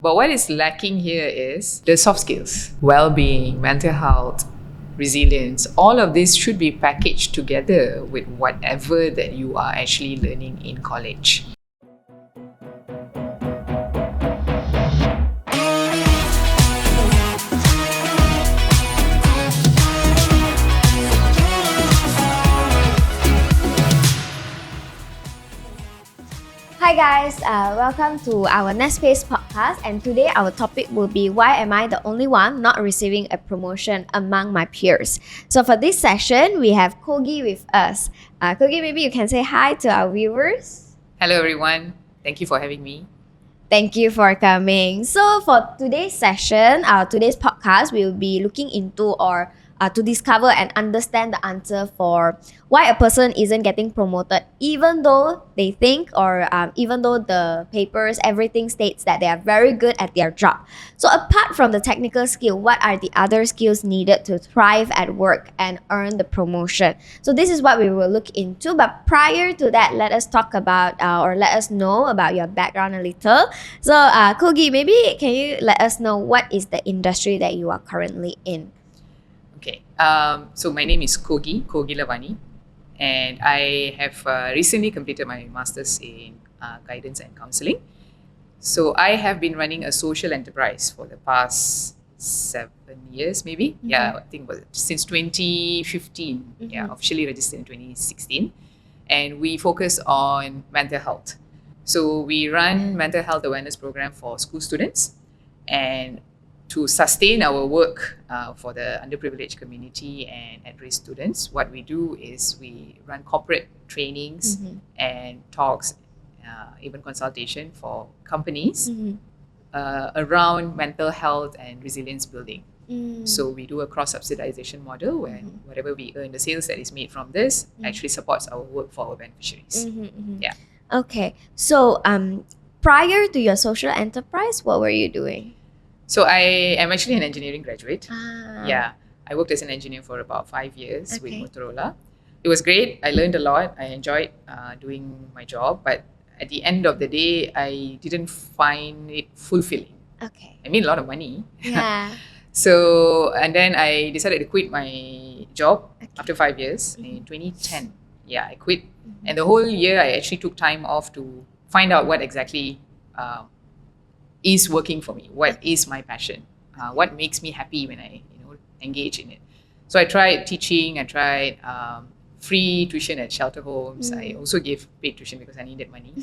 But what is lacking here is the soft skills, well-being, mental health, resilience. All of this should be packaged together with whatever that you are actually learning in college. Hi guys, welcome to our Next Phase podcast, and today our topic will be why am I the only one not receiving a promotion among my peers? So for this session, we have Kogge with us. Kogge, maybe you can say hi to our viewers. Hello everyone, thank you for having me. Thank you for coming. So for today's session, today's podcast, we will be looking into to discover and understand the answer for why a person isn't getting promoted, even though they think even though the papers, everything states that they are very good at their job. So apart from the technical skill, what are the other skills needed to thrive at work and earn the promotion? So this is what we will look into. But prior to that, let us talk about or let us know about your background a little. So Kogge, maybe can you let us know what is the industry that you are currently in? Okay, so my name is Kogge Lavani, and I have recently completed my master's in guidance and counselling. So I have been running a social enterprise for the past 7 years, maybe. Mm-hmm. Yeah, I think since 2015. Mm-hmm. Yeah, officially registered in 2016, and we focus on mental health. So we run mental health awareness program for school students, and to sustain our work for the underprivileged community and at-risk students, what we do is we run corporate trainings mm-hmm. and talks, even consultation for companies mm-hmm. Around mental health and resilience building. Mm. So we do a cross-subsidization model where mm-hmm. whatever we earn, the sales that is made from this mm-hmm. actually supports our work for our beneficiaries. Mm-hmm, mm-hmm. Yeah. Okay. So prior to your social enterprise, what were you doing? So I am actually an engineering graduate. Yeah, I worked as an engineer for about 5 years with Motorola. It was great. I learned a lot. I enjoyed doing my job. But at the end of the day, I didn't find it fulfilling. Okay. I made a lot of money. Yeah. So, and then I decided to quit my job after 5 years mm-hmm. in 2010. Yeah, I quit. Mm-hmm. And the whole year, I actually took time off to find out what exactly is working for me, what is my passion, what makes me happy when I engage in it. So I tried teaching, I tried free tuition at shelter homes. I also gave paid tuition because I needed money.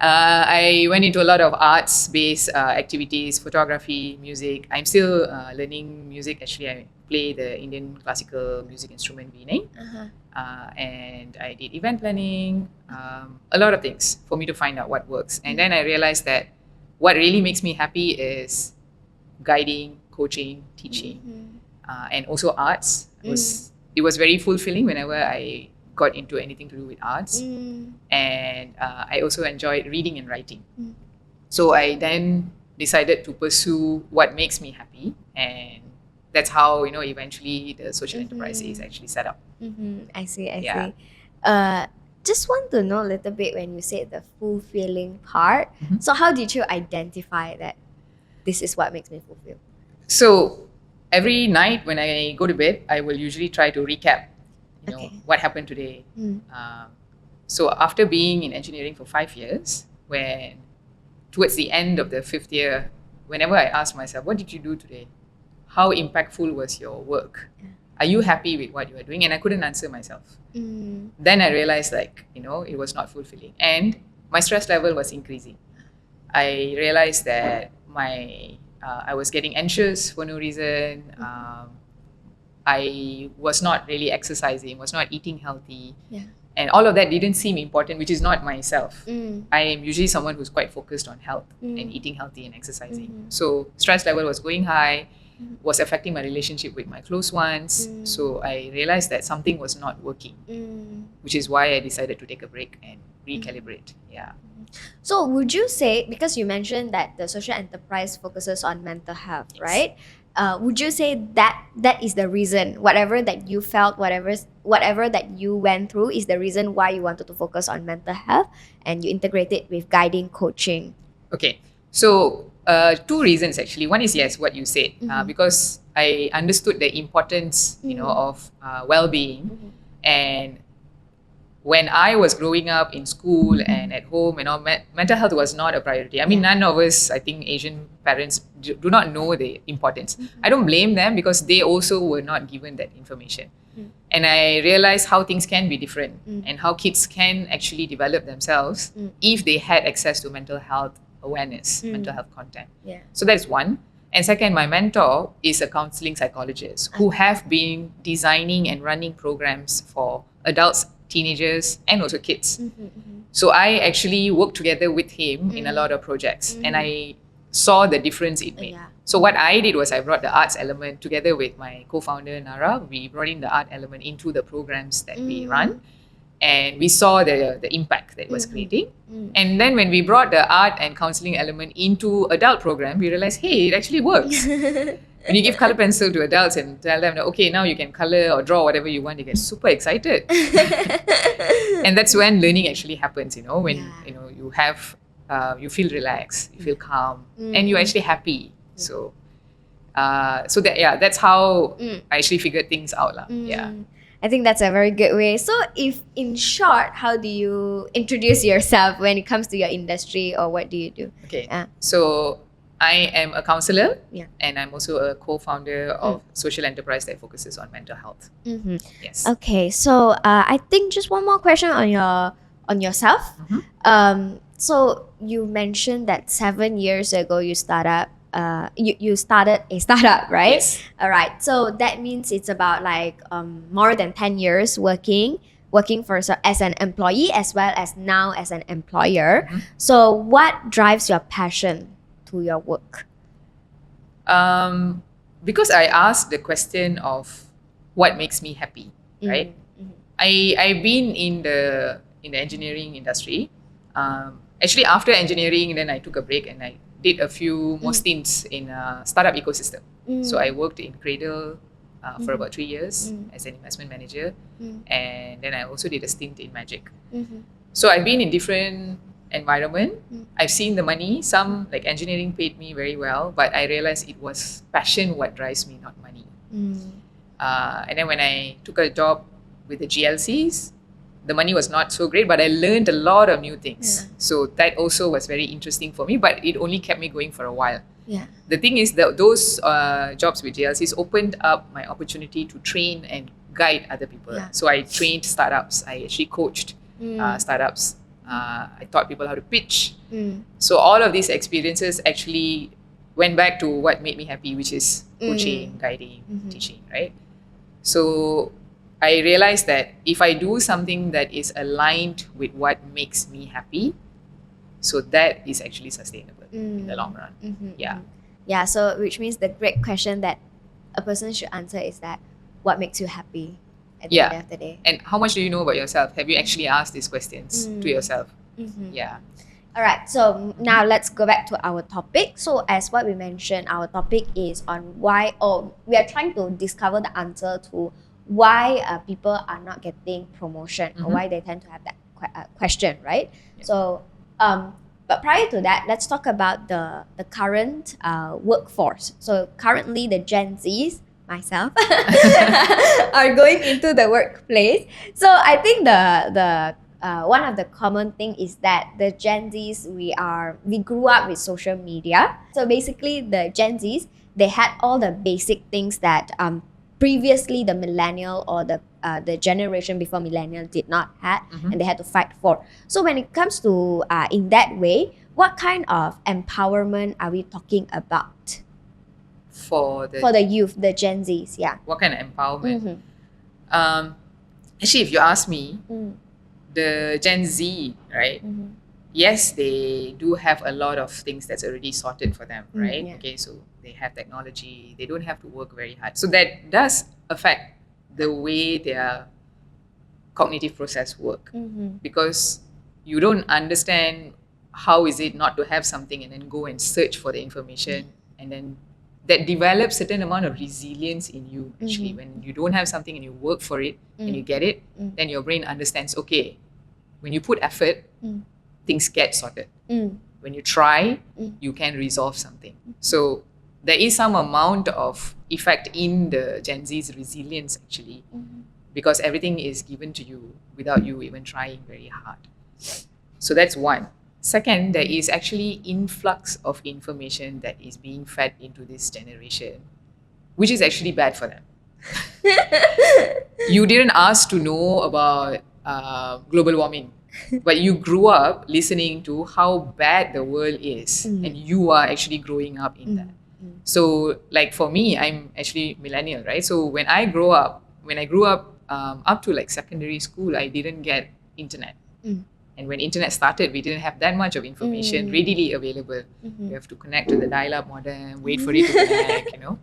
I went into a lot of arts-based activities, photography, music. I'm still learning music. Actually, I play the Indian classical music instrument veena. And I did event planning, a lot of things for me to find out what works. And then I realized that what really makes me happy is guiding, coaching, teaching, and also arts. It was very fulfilling whenever I got into anything to do with arts. And I also enjoyed reading and writing. So I then decided to pursue what makes me happy, and that's how eventually the social enterprise is actually set up. I see. Just want to know a little bit when you said the fulfilling part. Mm-hmm. So how did you identify that this is what makes me fulfilled? So every night when I go to bed, I will usually try to recap, what happened today. So after being in engineering for 5 years, when towards the end of the 5th year, whenever I ask myself, what did you do today? How impactful was your work? Yeah. Are you happy with what you are doing? And I couldn't answer myself. Then I realized it was not fulfilling. And my stress level was increasing. I realized that I was getting anxious for no reason. I was not really exercising, was not eating healthy. Yeah. And all of that didn't seem important, which is not myself. I am usually someone who's quite focused on health and eating healthy and exercising. So stress level was going high, was affecting my relationship with my close ones. So I realized that something was not working, which is why I decided to take a break and recalibrate. Yeah. So would you say, because you mentioned that the social enterprise focuses on mental health, yes. right? Would you say that is the reason, whatever that you felt, whatever that you went through is the reason why you wanted to focus on mental health and you integrate it with guiding, coaching? Okay. So, two reasons actually. One is yes, what you said, because I understood the importance, of well-being, and when I was growing up in school and at home and all, mental health was not a priority. I mean, none of us, I think, Asian parents do not know the importance. I don't blame them because they also were not given that information. And I realized how things can be different and how kids can actually develop themselves if they had access to mental health awareness, mental health content. So that's one. And second, my mentor is a counseling psychologist who have been designing and running programs for adults, teenagers, and also kids. So I actually worked together with him in a lot of projects, and I saw the difference it made. So what I did was I brought the arts element together with my co-founder Nara. We brought in the art element into the programs that we run, and we saw the impact that it was creating. And then when we brought the art and counseling element into adult program, we realized, hey, it actually works. When you give color pencil to adults and tell them that, okay, now you can color or draw whatever you want, they get super excited. And that's when learning actually happens, when you have you feel relaxed, you feel calm, and you're actually happy. So that's how I actually figured things out. I think that's a very good way. So if in short, how do you introduce yourself when it comes to your industry, or what do you do? Okay. So I am a counsellor, and I'm also a co-founder of social enterprise that focuses on mental health. Yes. Okay, so I think just one more question on yourself. So you mentioned that 7 years ago you started a startup, right? Yes. All right. So that means it's about more than 10 years working as an employee as well as now as an employer. So what drives your passion to your work? Because I asked the question of what makes me happy, right? I've been in the engineering industry. Actually, after engineering, then I took a break and I did a few more stints in a startup ecosystem. So I worked in Cradle for about 3 years as an investment manager, and then I also did a stint in Magic. So I've been in different environment. I've seen the money. Some, like engineering, paid me very well, but I realized it was passion what drives me, not money. And then when I took a job with the GLCs, the money was not so great, but I learned a lot of new things. So that also was very interesting for me, but it only kept me going for a while. The thing is that those jobs with GLCs opened up my opportunity to train and guide other people. So I trained startups. I actually coached startups. I taught people how to pitch. So all of these experiences actually went back to what made me happy, which is coaching, guiding, teaching, right? So I realized that if I do something that is aligned with what makes me happy, so that is actually sustainable in the long run. Yeah, so which means the great question that a person should answer is that what makes you happy at the end of the day. And how much do you know about yourself? Have you actually asked these questions to yourself? All right, so now let's go back to our topic. So as what we mentioned, our topic is on why, or we are trying to discover the answer to why people are not getting promotion, or why they tend to have that question, right? So, but prior to that, let's talk about the current workforce. So currently the Gen Zs, myself, are going into the workplace. So I think the one of the common thing is that the Gen Zs, we grew up with social media. So basically the Gen Zs, they had all the basic things that previously the millennial or the generation before millennial did not have, and they had to fight for. So when it comes to in that way, what kind of empowerment are we talking about For the youth, the Gen Zs? What kind of empowerment? Actually, if you ask me, the Gen Z, right? Yes, they do have a lot of things that's already sorted for them, right? Okay, so they have technology, they don't have to work very hard. So that does affect the way their cognitive process work, because you don't understand how is it not to have something and then go and search for the information, and then that develops certain amount of resilience in you. Actually, when you don't have something and you work for it and you get it, then your brain understands, okay, when you put effort, things get sorted. when you try, you can resolve something. So there is some amount of effect in the Gen Z's resilience actually, because everything is given to you without you even trying very hard. So that's one. Second, there is actually influx of information that is being fed into this generation, which is actually bad for them. You didn't ask to know about global warming, but you grew up listening to how bad the world is, and you are actually growing up in that. So like for me, I'm actually millennial, right? So when I grew up up to like secondary school, I didn't get internet. And when internet started, we didn't have that much of information readily available. You have to connect to the dial-up modem, wait for it to connect, you know.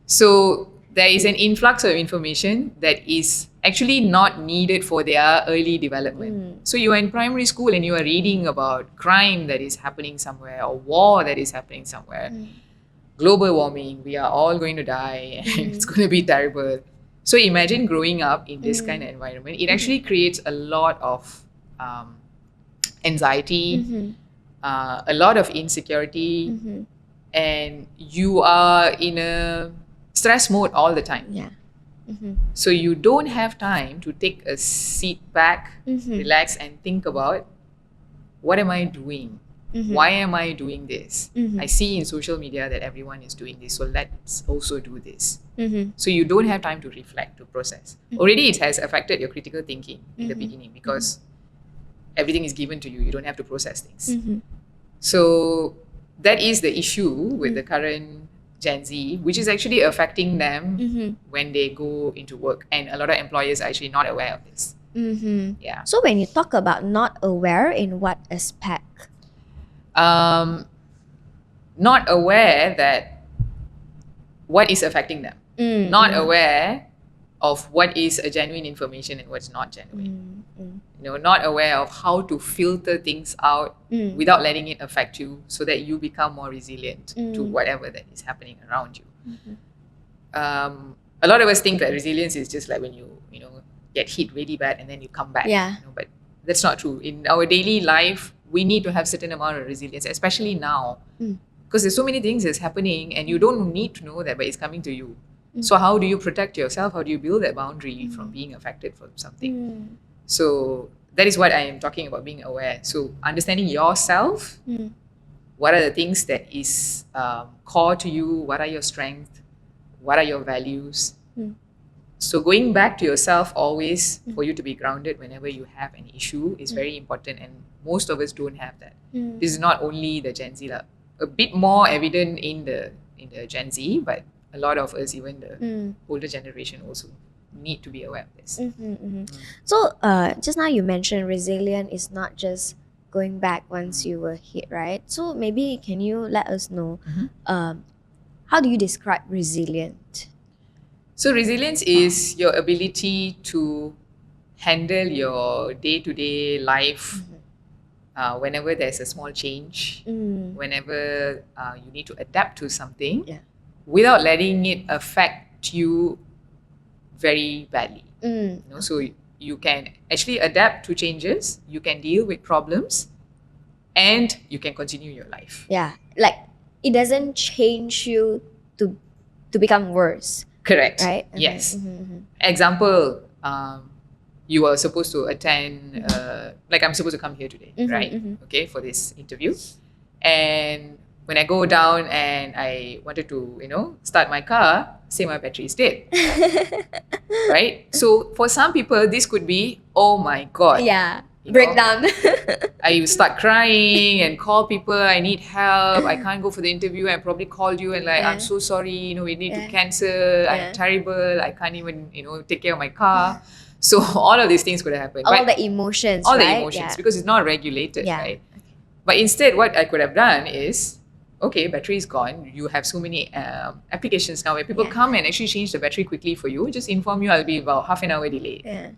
So there is an influx of information that is actually not needed for their early development. So you are in primary school and you are reading about crime that is happening somewhere, or war that is happening somewhere, global warming, we are all going to die, and it's going to be terrible. So imagine growing up in this kind of environment. It actually creates a lot of anxiety, a lot of insecurity, and you are in a stress mode all the time. So you don't have time to take a seat back, relax, and think about, what am I doing? Why am I doing this? I see in social media that everyone is doing this, so let's also do this. So you don't have time to reflect, to process. Already it has affected your critical thinking in the beginning, because everything is given to you. You don't have to process things. So that is the issue with the current Gen Z, which is actually affecting them when they go into work. And a lot of employers are actually not aware of this. Yeah. So when you talk about not aware, in what aspect? Not aware that what is affecting them. Not aware of what is a genuine information and what's not genuine. You know, not aware of how to filter things out without letting it affect you, so that you become more resilient to whatever that is happening around you. A lot of us think that resilience is just like when you get hit really bad and then you come back. But that's not true. In our daily life, we need to have certain amount of resilience, especially now, because there's so many things that's happening and you don't need to know that, but it's coming to you. So how do you protect yourself? How do you build that boundary from being affected from something? So that is what I am talking about, being aware. So understanding yourself, what are the things that is core to you? What are your strengths? What are your values? So going back to yourself always, for you to be grounded whenever you have an issue, is very important, and most of us don't have that. This is not only the Gen Z, a bit more evident in the Gen Z, but a lot of us, even the older generation, also need to be aware of this. So just now you mentioned resilient is not just going back once you were hit, right? So maybe can you let us know, how do you describe resilient? So resilience is your ability to handle your day-to-day life whenever there's a small change, whenever you need to adapt to something, without letting it affect you very badly. So you can actually adapt to changes, you can deal with problems, and you can continue your life. Like it doesn't change you to become worse. Correct. Right? Yes. Example, you are supposed to attend, like I'm supposed to come here today, right? Okay, for this interview. And when I go down and I wanted to, start my car, say my battery is dead. Right? So for some people, this could be, oh my God. Breakdown. I start crying and call people, I need help, I can't go for the interview. I probably called you and I'm so sorry, we need to cancel, I'm terrible, I can't even, take care of my car. So all of these things could happen. All the emotions, because it's not regulated, right? But instead, what I could have done is, okay, battery is gone. You have so many applications now where people come and actually change the battery quickly for you. Just inform you, I'll be about half an hour delayed. And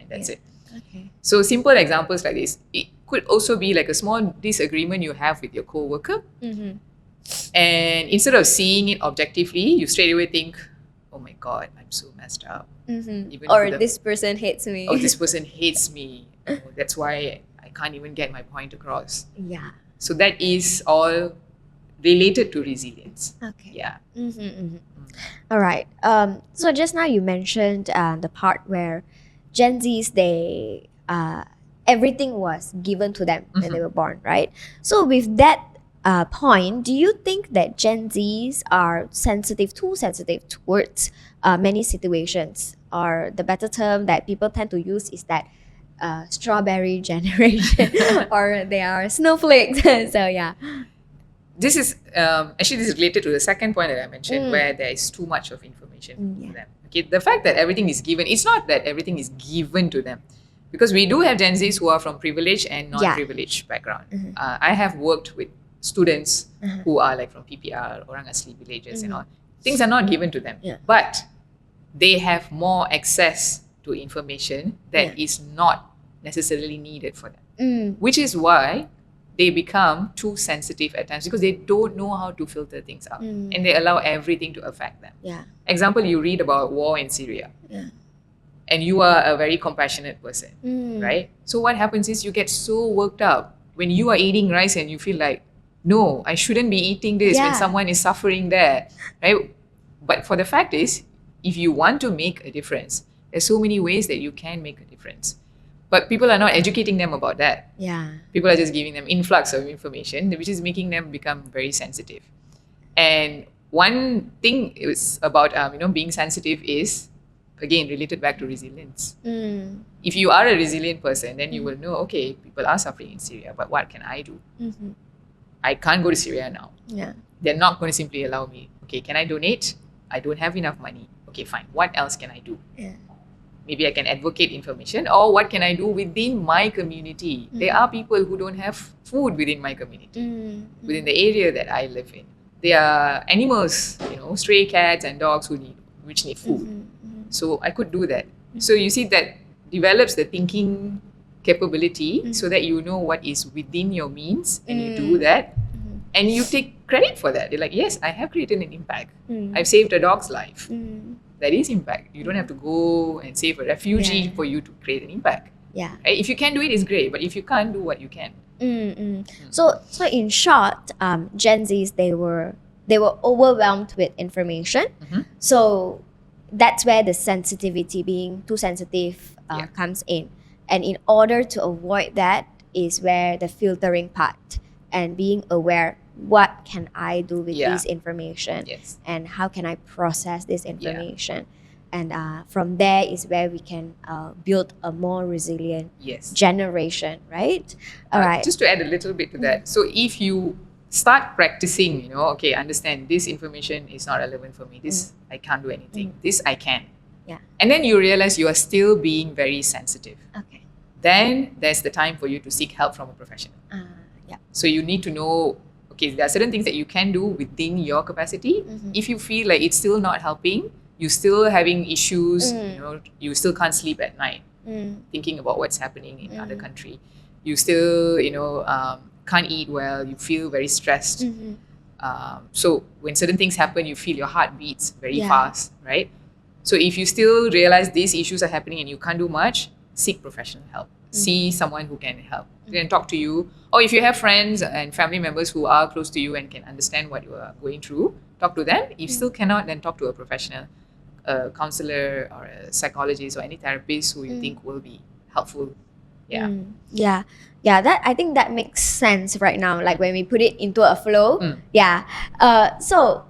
that's it. Okay. So simple examples like this. It could also be like a small disagreement you have with your co-worker. And instead of seeing it objectively, you straight away think, oh my God, I'm so messed up. Or this person hates me. Or this person hates me. That's why I can't even get my point across. So that is all related to resilience. Okay. Yeah. All right. So just now you mentioned the part where Gen Zs, they everything was given to them when they were born, right? So with that point, do you think that Gen Zs are too sensitive towards many situations? Or the better term that people tend to use is that strawberry generation, or they are snowflakes. So yeah. This is actually this is related to the second point that I mentioned, where there is too much of information to them. Okay, the fact that everything is given, it's not that everything is given to them, because we do have Gen Zs who are from privileged and non-privileged background. I have worked with students who are like from PPR, Orang Asli villages and all. Things are not given to them, but they have more access to information that is not necessarily needed for them, which is why they become too sensitive at times, because they don't know how to filter things out and they allow everything to affect them. Example, you read about war in Syria and you are a very compassionate person, right? So what happens is you get so worked up when you are eating rice and you feel like, no, I shouldn't be eating this when someone is suffering there, right? But for the fact is, if you want to make a difference, there's so many ways that you can make a difference. But people are not educating them about that. People are just giving them influx of information, which is making them become very sensitive. And one thing is about being sensitive is, again, related back to resilience. If you are a resilient person, then you will know, okay, people are suffering in Syria, but what can I do? I can't go to Syria now. They're not going to simply allow me. Okay, can I donate? I don't have enough money. Okay, fine. What else can I do? Maybe I can advocate information, or what can I do within my community? There are people who don't have food within my community, within the area that I live in. There are animals, stray cats and dogs which need food. So I could do that. So you see, that develops the thinking capability so that you know what is within your means and you do that and you take credit for that. You're like, yes, I have created an impact. I've saved a dog's life. That is impact. You don't have to go and save a refugee for you to create an impact. Right? If you can do it, it's great. But if you can't, do what you can. So in short, Gen Zs, they were overwhelmed with information. So that's where the sensitivity, being too sensitive, comes in. And in order to avoid that is where the filtering part and being aware, what can I do with this information and how can I process this information, and from there is where we can build a more resilient generation, right? All right. Just to add a little bit to that, so if you start practicing, okay, understand this information is not relevant for me, this I can't do anything, this I can, and then you realize you are still being very sensitive, then there's the time for you to seek help from a professional. So you need to know, okay, there are certain things that you can do within your capacity. If you feel like it's still not helping, you're still having issues, you still can't sleep at night thinking about what's happening in other country. You still, can't eat well, you feel very stressed. So when certain things happen, you feel your heart beats very fast, right? So if you still realize these issues are happening and you can't do much, seek professional help. See someone who can help, can talk to you. Or if you have friends and family members who are close to you and can understand what you are going through, talk to them. If still cannot, then talk to a professional, a counsellor or a psychologist or any therapist who you think will be helpful. That, I think that makes sense right now, like when we put it into a flow. So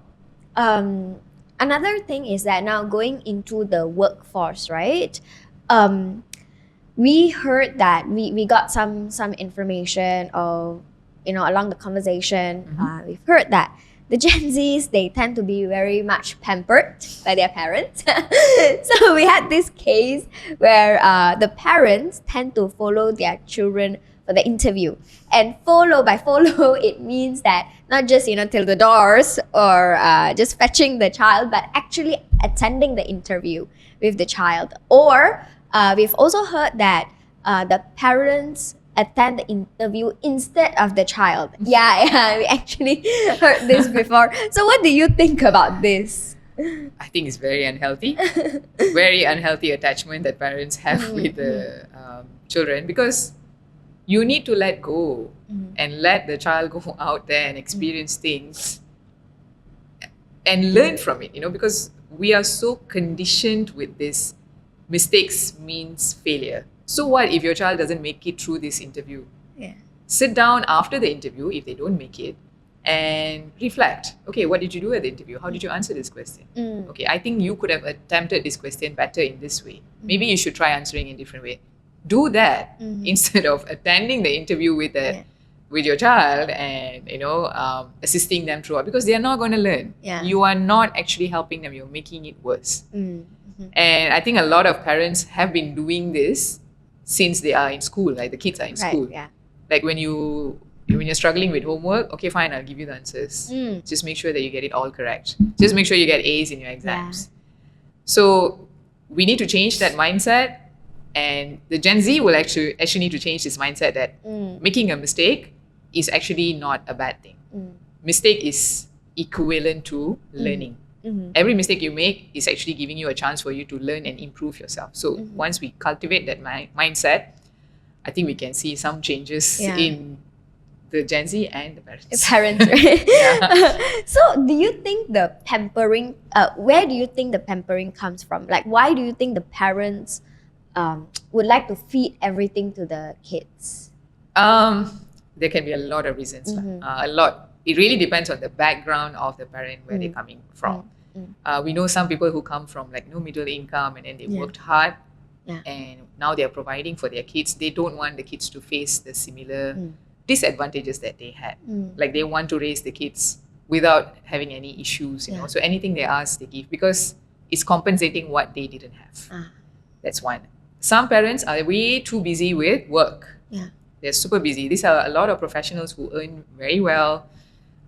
another thing is that now going into the workforce, right? We heard that we got some information of, along the conversation, we've heard that the Gen Zs, they tend to be very much pampered by their parents. So we had this case where the parents tend to follow their children for the interview. And follow, it means that not just, till the doors or just fetching the child, but actually attending the interview with the child. Or we've also heard that the parents attend the interview instead of the child. We actually heard this before. So what do you think about this? I think it's very unhealthy. Very unhealthy attachment that parents have with the children, because you need to let go and let the child go out there and experience things and learn from it, because we are so conditioned with this mistakes means failure. So what if your child doesn't make it through this interview? Yeah. Sit down after the interview if they don't make it and reflect. Okay, what did you do at the interview? How did you answer this question? Okay, I think you could have attempted this question better in this way. Maybe you should try answering in a different way. Do that instead of attending the interview with your child and assisting them throughout, because they are not going to learn. You are not actually helping them, you're making it worse. And I think a lot of parents have been doing this since they are in school, like the kids are in school. Like when you're struggling with homework, okay, fine, I'll give you the answers. Just make sure that you get it all correct. Just make sure you get A's in your exams. So we need to change that mindset, and the Gen Z will actually need to change this mindset that making a mistake is actually not a bad thing. Mistake is equivalent to learning. Every mistake you make is actually giving you a chance for you to learn and improve yourself. So once we cultivate that mindset, I think we can see some changes in the Gen Z and the parents. Right? So do you think the pampering, where do you think the pampering comes from? Like, why do you think the parents would like to feed everything to the kids? There can be a lot of reasons. A lot. It really depends on the background of the parent, where they're coming from. We know some people who come from no middle income, and then they worked hard and now they're providing for their kids. They don't want the kids to face the similar disadvantages that they had. Like they want to raise the kids without having any issues, So anything they ask, they give, because it's compensating what they didn't have. That's one. Some parents are way too busy with work. They're super busy. These are a lot of professionals who earn very well,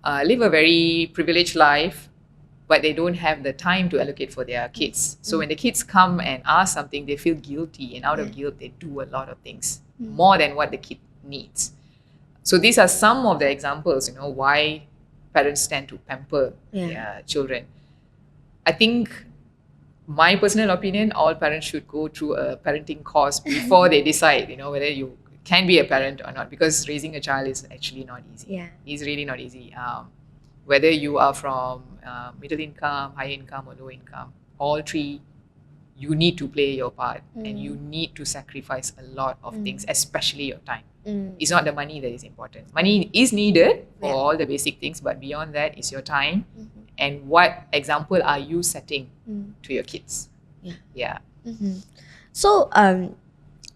live a very privileged life, but they don't have the time to allocate for their kids. So when the kids come and ask something, they feel guilty, and out of guilt, they do a lot of things, more than what the kid needs. So these are some of the examples, why parents tend to pamper their children. I think, my personal opinion, all parents should go through a parenting course before they decide, whether you can be a parent or not, because raising a child is actually not easy. It's really not easy. Whether you are from middle income, high income, or low income, all three, you need to play your part, and you need to sacrifice a lot of things, especially your time. It's not the money that is important. Money is needed for all the basic things, but beyond that is your time, and what example are you setting to your kids? So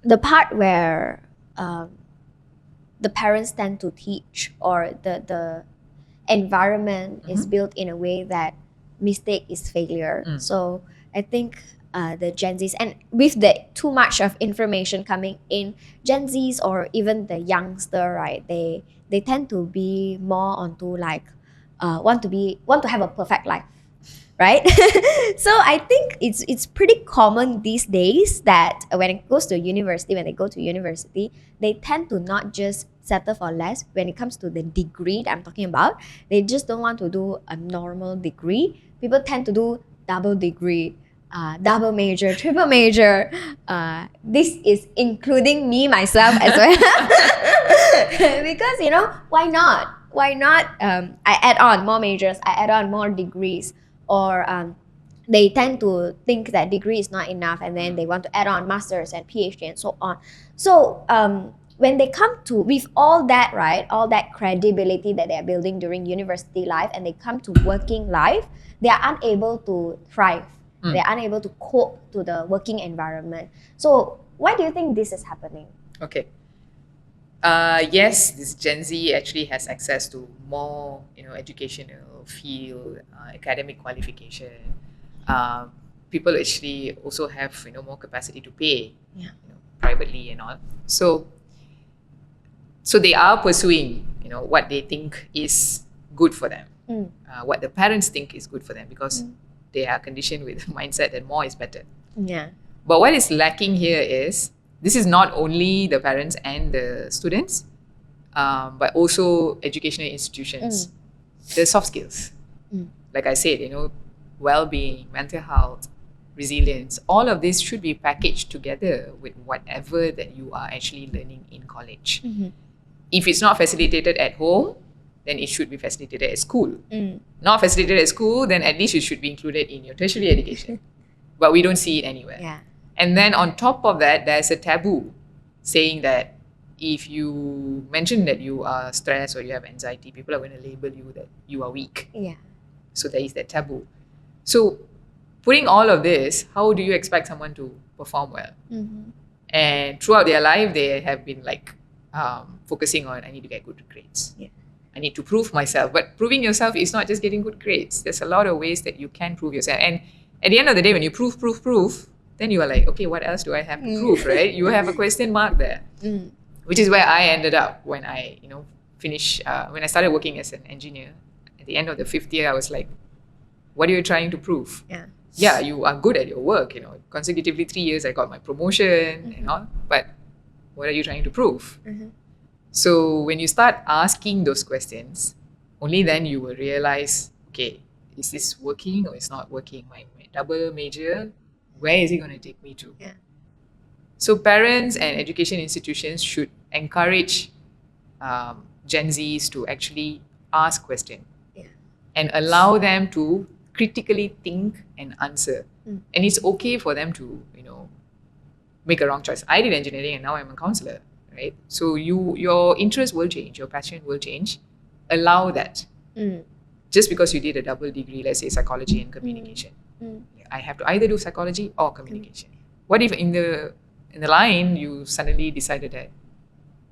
the part where the parents tend to teach, or the environment is built in a way that mistake is failure. So I think the Gen Zs, and with the too much of information coming in, Gen Zs or even the youngster, right, they tend to be more onto want to have a perfect life, right? So I think it's pretty common these days that when it goes to university, when they go to university, they tend to not just settle for less when it comes to the degree that I'm talking about. They just don't want to do a normal degree. People tend to do double degree, double major, triple major. This is including me, myself as well. Because, why not? Why not? I add on more majors, I add on more degrees. Or they tend to think that degree is not enough, and then they want to add on masters and PhD and so on. So when they come to, with all that, right, all that credibility that they're building during university life, and they come to working life, they are unable to thrive. They're unable to cope to the working environment. So why do you think this is happening? Okay. Yes, this Gen Z actually has access to more, educational field, academic qualification. People actually also have, more capacity to pay, privately and all. So they are pursuing, what they think is good for them, what the parents think is good for them, because they are conditioned with the mindset that more is better. But what is lacking here is, this is not only the parents and the students, but also educational institutions. The soft skills, like I said, well-being, mental health, resilience, all of this should be packaged together with whatever that you are actually learning in college. If it's not facilitated at home, then it should be facilitated at school. Not facilitated at school, then at least it should be included in your tertiary education. But we don't see it anywhere. Yeah. And then on top of that, there's a taboo saying that if you mention that you are stressed or you have anxiety, people are going to label you that you are weak. Yeah. So there is that taboo. So putting all of this, how do you expect someone to perform well? And throughout their life, they have been like focusing on, I need to get good grades. Yeah. I need to prove myself. But proving yourself is not just getting good grades. There's a lot of ways that you can prove yourself. And at the end of the day, when you prove, then you are like, okay, what else do I have to prove, right? You have a question mark there, which is where I ended up when I, finished, when I started working as an engineer. At the end of the 5th year, I was like, what are you trying to prove? Yeah, you are good at your work, consecutively 3 years, I got my promotion and all, but what are you trying to prove? So when you start asking those questions, only then you will realize, okay, is this working or it's not working? My double major, where is it going to take me to? So parents and education institutions should encourage Gen Zs to actually ask questions and allow them to critically think and answer. And it's okay for them to, make a wrong choice. I did engineering and now I'm a counsellor, right? So your interest will change, your passion will change. Allow that. Just because you did a double degree, let's say psychology and communication. I have to either do psychology or communication. What if in the line you suddenly decided that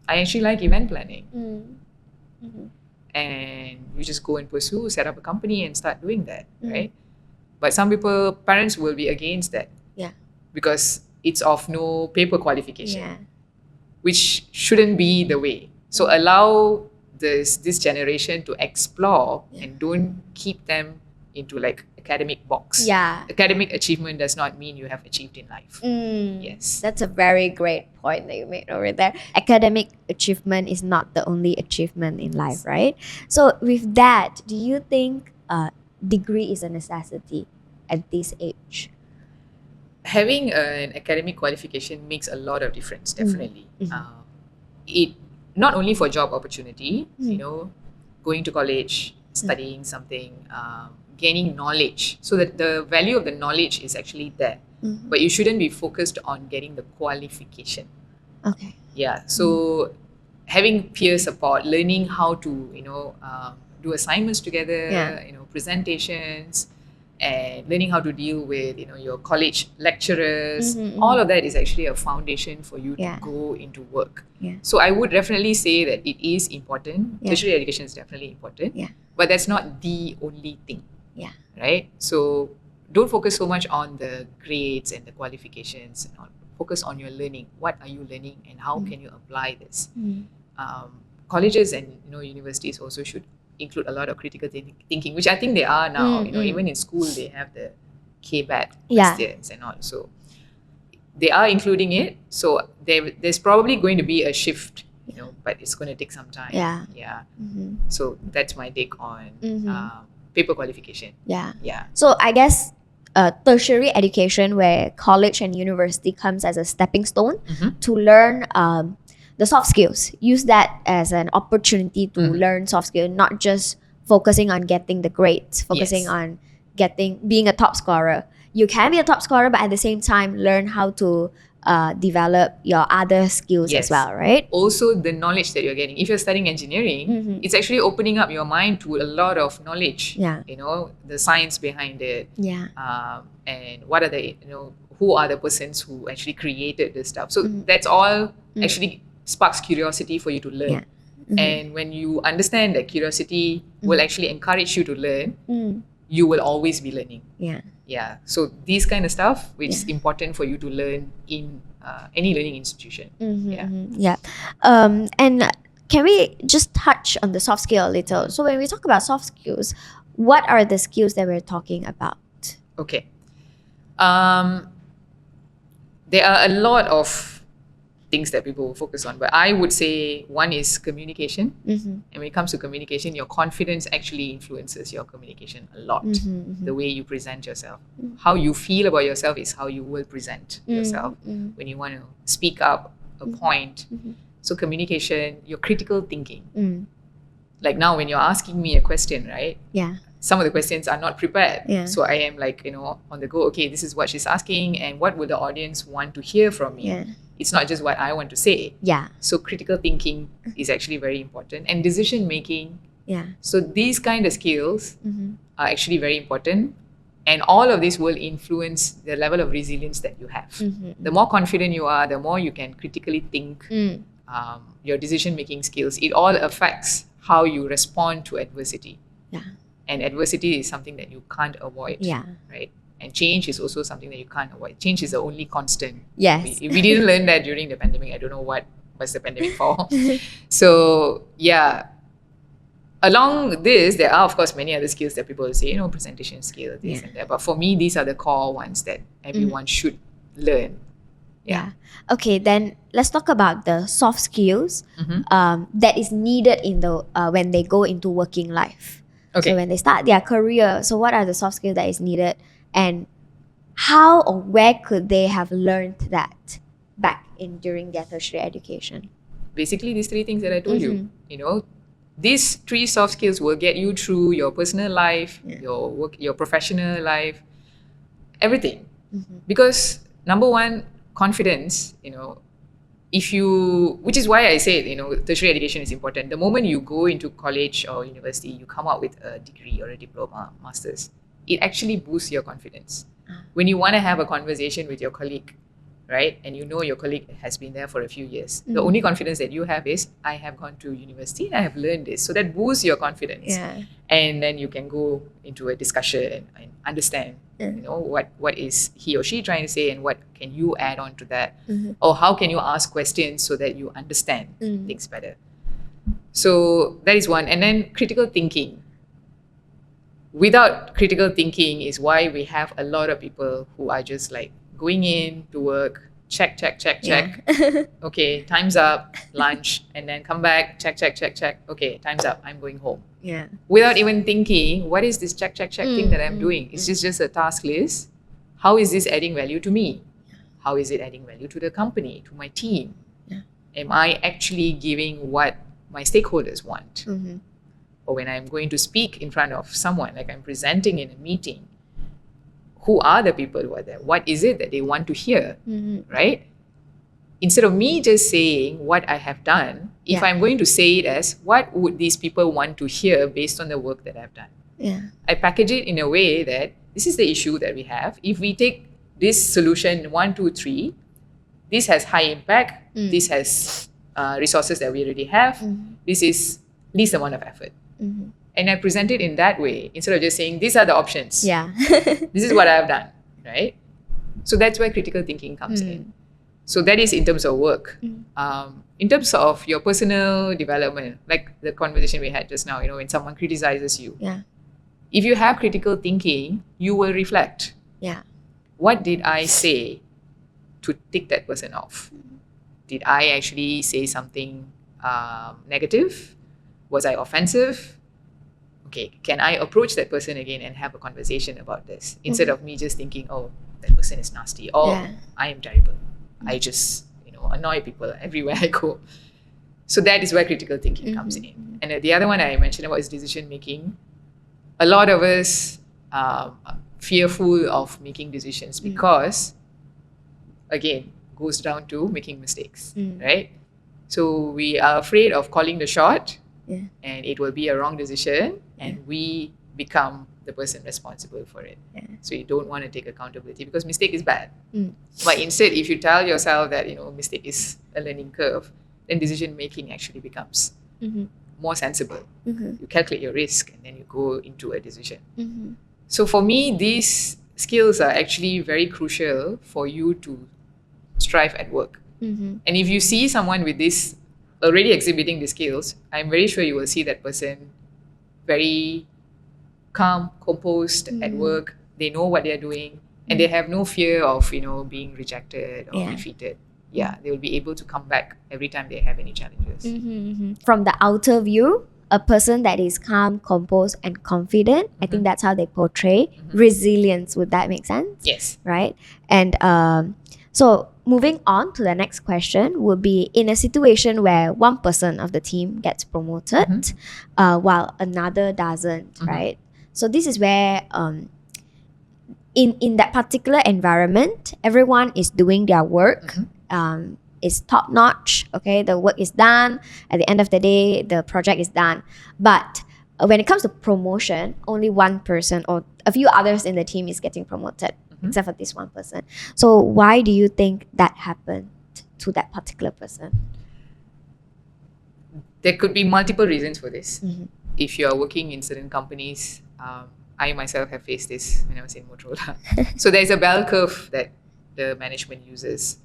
I actually like event planning, and you just go and pursue, set up a company and start doing that, right? But some people, parents will be against that, because it's of no paper qualification, which shouldn't be the way. So allow this generation to explore and don't keep them into like academic box. Academic achievement does not mean you have achieved in life. Yes. That's a very great point that you made over there. Academic achievement is not the only achievement in life, right? So with that, do you think degree is a necessity at this age? Having an academic qualification makes a lot of difference, definitely. It not only for job opportunity, going to college, studying something, gaining knowledge, so that the value of the knowledge is actually there. But you shouldn't be focused on getting the qualification. Okay. Yeah. So having peer support, learning how to, do assignments together, presentations, and learning how to deal with, your college lecturers, all of that is actually a foundation for you to go into work. So I would definitely say that it is important. Tertiary education is definitely important, but that's not the only thing. Right? So don't focus so much on the grades and the qualifications and all. Focus on your learning. What are you learning and how can you apply this? Colleges and universities also should include a lot of critical thinking, which I think they are now. Even in school they have the KBAT questions and all. So they are including it. So there's probably going to be a shift, but it's going to take some time. So that's my take on paper qualification. So I guess tertiary education, where college and university comes as a stepping stone to learn the soft skills. Use that as an opportunity to learn soft skills, not just focusing on getting the grades, focusing on being a top scorer. You can be a top scorer, but at the same time, learn how to develop your other skills as well, right? Also, the knowledge that you're getting. If you're studying engineering, it's actually opening up your mind to a lot of knowledge. The science behind it. And what are the, who are the persons who actually created this stuff. So that's all actually sparks curiosity for you to learn. And when you understand that curiosity will actually encourage you to learn, you will always be learning. So these kind of stuff, which is important for you to learn in any learning institution. And can we just touch on the soft skill a little? So when we talk about soft skills, what are the skills that we're talking about? Okay. There are a lot of things that people will focus on. But I would say one is communication. Mm-hmm. And when it comes to communication, your confidence actually influences your communication a lot. The way you present yourself. How you feel about yourself is how you will present yourself when you want to speak up a point. So communication, your critical thinking. Like now when you're asking me a question, right? Yeah. Some of the questions are not prepared. Yeah. So I am like, on the go, okay, this is what she's asking and what would the audience want to hear from me? Yeah. It's not just what I want to say. Yeah. So critical thinking is actually very important, and decision making. Yeah. So these kind of skills are actually very important, and all of this will influence the level of resilience that you have. The more confident you are, the more you can critically think, your decision making skills. It all affects how you respond to adversity. Yeah. And adversity is something that you can't avoid. Yeah. Right? And change is also something that you can't avoid. Change is the only constant. Yes. We didn't learn that during the pandemic. I don't know what was the pandemic for. So, yeah. Along this, there are, of course, many other skills that people will say, presentation skills, this and that. But for me, these are the core ones that everyone should learn. Yeah. Okay, then let's talk about the soft skills that is needed in the when they go into working life. Okay. So when they start their career, so what are the soft skills that is needed, and how or where could they have learned that back in during their tertiary education? Basically, these three things that I told you. These three soft skills will get you through your personal life, your work, your professional life, everything. Because number one, confidence, which is why I said, tertiary education is important. The moment you go into college or university, you come out with a degree or a diploma, master's, it actually boosts your confidence. When you want to have a conversation with your colleague, right, and your colleague has been there for a few years, the only confidence that you have is, I have gone to university and I have learned this. So that boosts your confidence. Yeah. And then you can go into a discussion and understand what is he or she trying to say, and what can you add on to that, or how can you ask questions so that you understand things better. So that is one. And then critical thinking. Without critical thinking is why we have a lot of people who are just like going in to work, check. Okay, time's up, lunch, and then come back, check. Okay, time's up, I'm going home. Yeah. Without even thinking, what is this check thing that I'm doing? It's just a task list. How is this adding value to me? How is it adding value to the company, to my team? Yeah. Am I actually giving what my stakeholders want? Or when I'm going to speak in front of someone, like I'm presenting in a meeting, who are the people who are there? What is it that they want to hear, right? Instead of me just saying what I have done, if I'm going to say it as, what would these people want to hear based on the work that I've done? Yeah. I package it in a way that this is the issue that we have. If we take this solution 1, 2, 3, this has high impact. This has resources that we already have. This is least amount of effort. And I present it in that way instead of just saying, these are the options. Yeah. This is what I have done, right? So that's where critical thinking comes in. So that is in terms of work. In terms of your personal development, like the conversation we had just now, when someone criticizes you, if you have critical thinking, you will reflect. Yeah. What did I say to tick that person off? Did I actually say something negative? Was I offensive? Okay, can I approach that person again and have a conversation about this instead of me just thinking, oh, that person is nasty, or I am terrible. I just, annoy people everywhere I go. So that is where critical thinking comes in. And the other one I mentioned about is decision making. A lot of us are fearful of making decisions because, again, goes down to making mistakes, right? So we are afraid of calling the shot, and it will be a wrong decision, and we become the person responsible for it. So you don't want to take accountability because mistake is bad. But instead, if you tell yourself that mistake is a learning curve, then decision making actually becomes more sensible. You calculate your risk and then you go into a decision. So for me, these skills are actually very crucial for you to strive at work. And if you see someone with this already exhibiting the skills, I'm very sure you will see that person very calm, composed at work. They know what they're doing, and they have no fear of being rejected or defeated. they will be able to come back every time they have any challenges. From the outer view, a person that is calm, composed, and confident, I think that's how they portray resilience. Would that make sense? Yes. Right? And so moving on to the next question would be, in a situation where one person of the team gets promoted while another doesn't, right? So this is where in that particular environment, everyone is doing their work. Is top notch. Okay, the work is done. At the end of the day, the project is done. But when it comes to promotion, only one person or a few others in the team is getting promoted, except for this one person. So why do you think that happened to that particular person? There could be multiple reasons for this. If you are working in certain companies, I myself have faced this when I was in Motorola. So there's a bell curve that the management uses.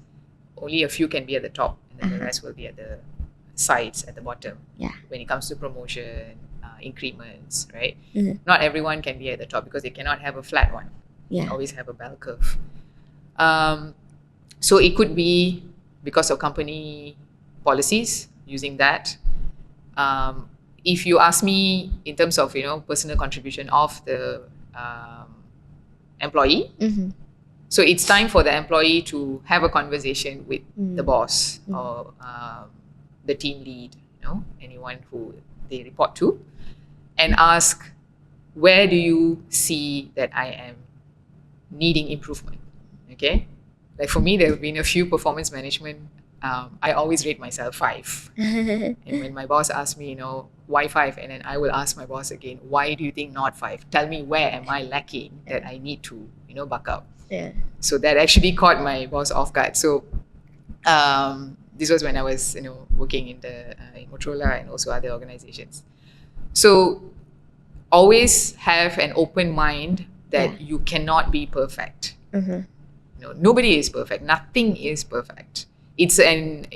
Only a few can be at the top, and then the rest will be at the sides, at the bottom. When it comes to promotion, increments, right? Not everyone can be at the top because they cannot have a flat one. They always have a bell curve. So it could be because of company policies using that. If you ask me in terms of personal contribution of the employee, so it's time for the employee to have a conversation with the boss or the team lead, anyone who they report to, and ask, where do you see that I am needing improvement? Okay, like for me, there have been a few performance management. I always rate myself 5, and when my boss asks me, why 5, and then I will ask my boss again, why do you think not 5? Tell me, where am I lacking that I need to buck up? So that actually caught my boss off guard. So this was when I was working in Motorola and also other organizations. So always have an open mind that you cannot be perfect. Nobody is perfect. Nothing is perfect. It's an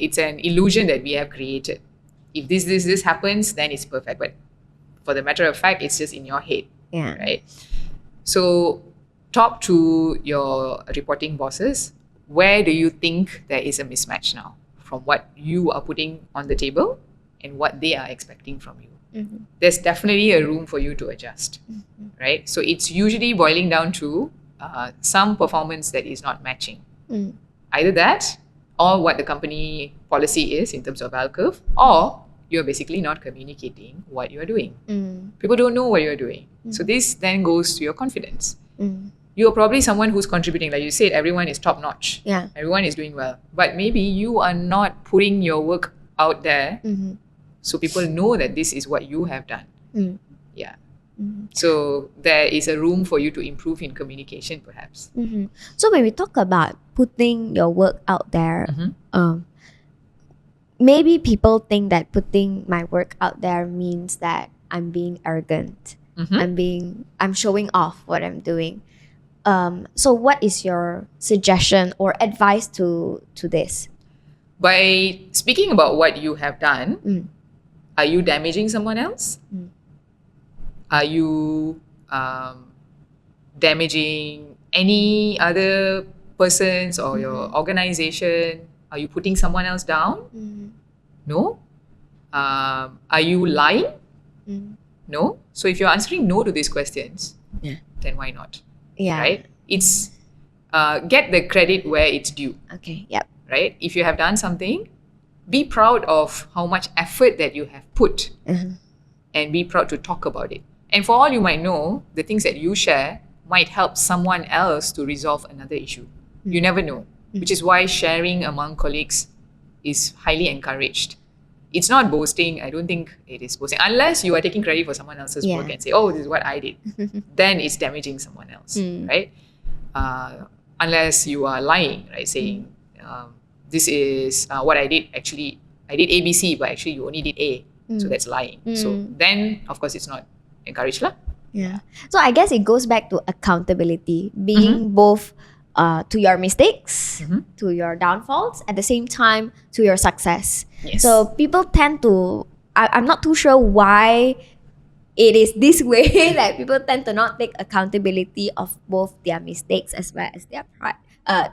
illusion that we have created. If this happens, then it's perfect. But for the matter of fact, it's just in your head, right? So talk to your reporting bosses. Where do you think there is a mismatch now from what you are putting on the table and what they are expecting from you? There's definitely a room for you to adjust, right? So it's usually boiling down to some performance that is not matching. Either that, or what the company policy is in terms of bell curve, or you're basically not communicating what you're doing. People don't know what you're doing. So this then goes to your confidence. You're probably someone who's contributing. Like you said, everyone is top notch. Everyone is doing well. But maybe you are not putting your work out there so people know that this is what you have done. So there is a room for you to improve in communication, perhaps. So when we talk about putting your work out there, maybe people think that putting my work out there means that I'm being arrogant. I'm showing off what I'm doing. So what is your suggestion or advice to this? By speaking about what you have done, are you damaging someone else? Are you damaging any other persons or your organization? Are you putting someone else down? No. Are you lying? No. So if you're answering no to these questions, then why not? Right? It's get the credit where it's due. Right? If you have done something, be proud of how much effort that you have put and be proud to talk about it. And for all you might know, the things that you share might help someone else to resolve another issue. You never know, which is why sharing among colleagues is highly encouraged. It's not boasting. I don't think it is boasting. Unless you are taking credit for someone else's work and say, oh, this is what I did. Then it's damaging someone else, right? Unless you are lying, right? Saying, this is what I did. Actually, I did A, B, C, but actually you only did A. So that's lying. So then, of course, it's not encouraged. So I guess it goes back to accountability, being both to your mistakes, to your downfalls, at the same time to your success. So people tend to, I'm not too sure why it is this way, that people tend to not take accountability of both their mistakes as well as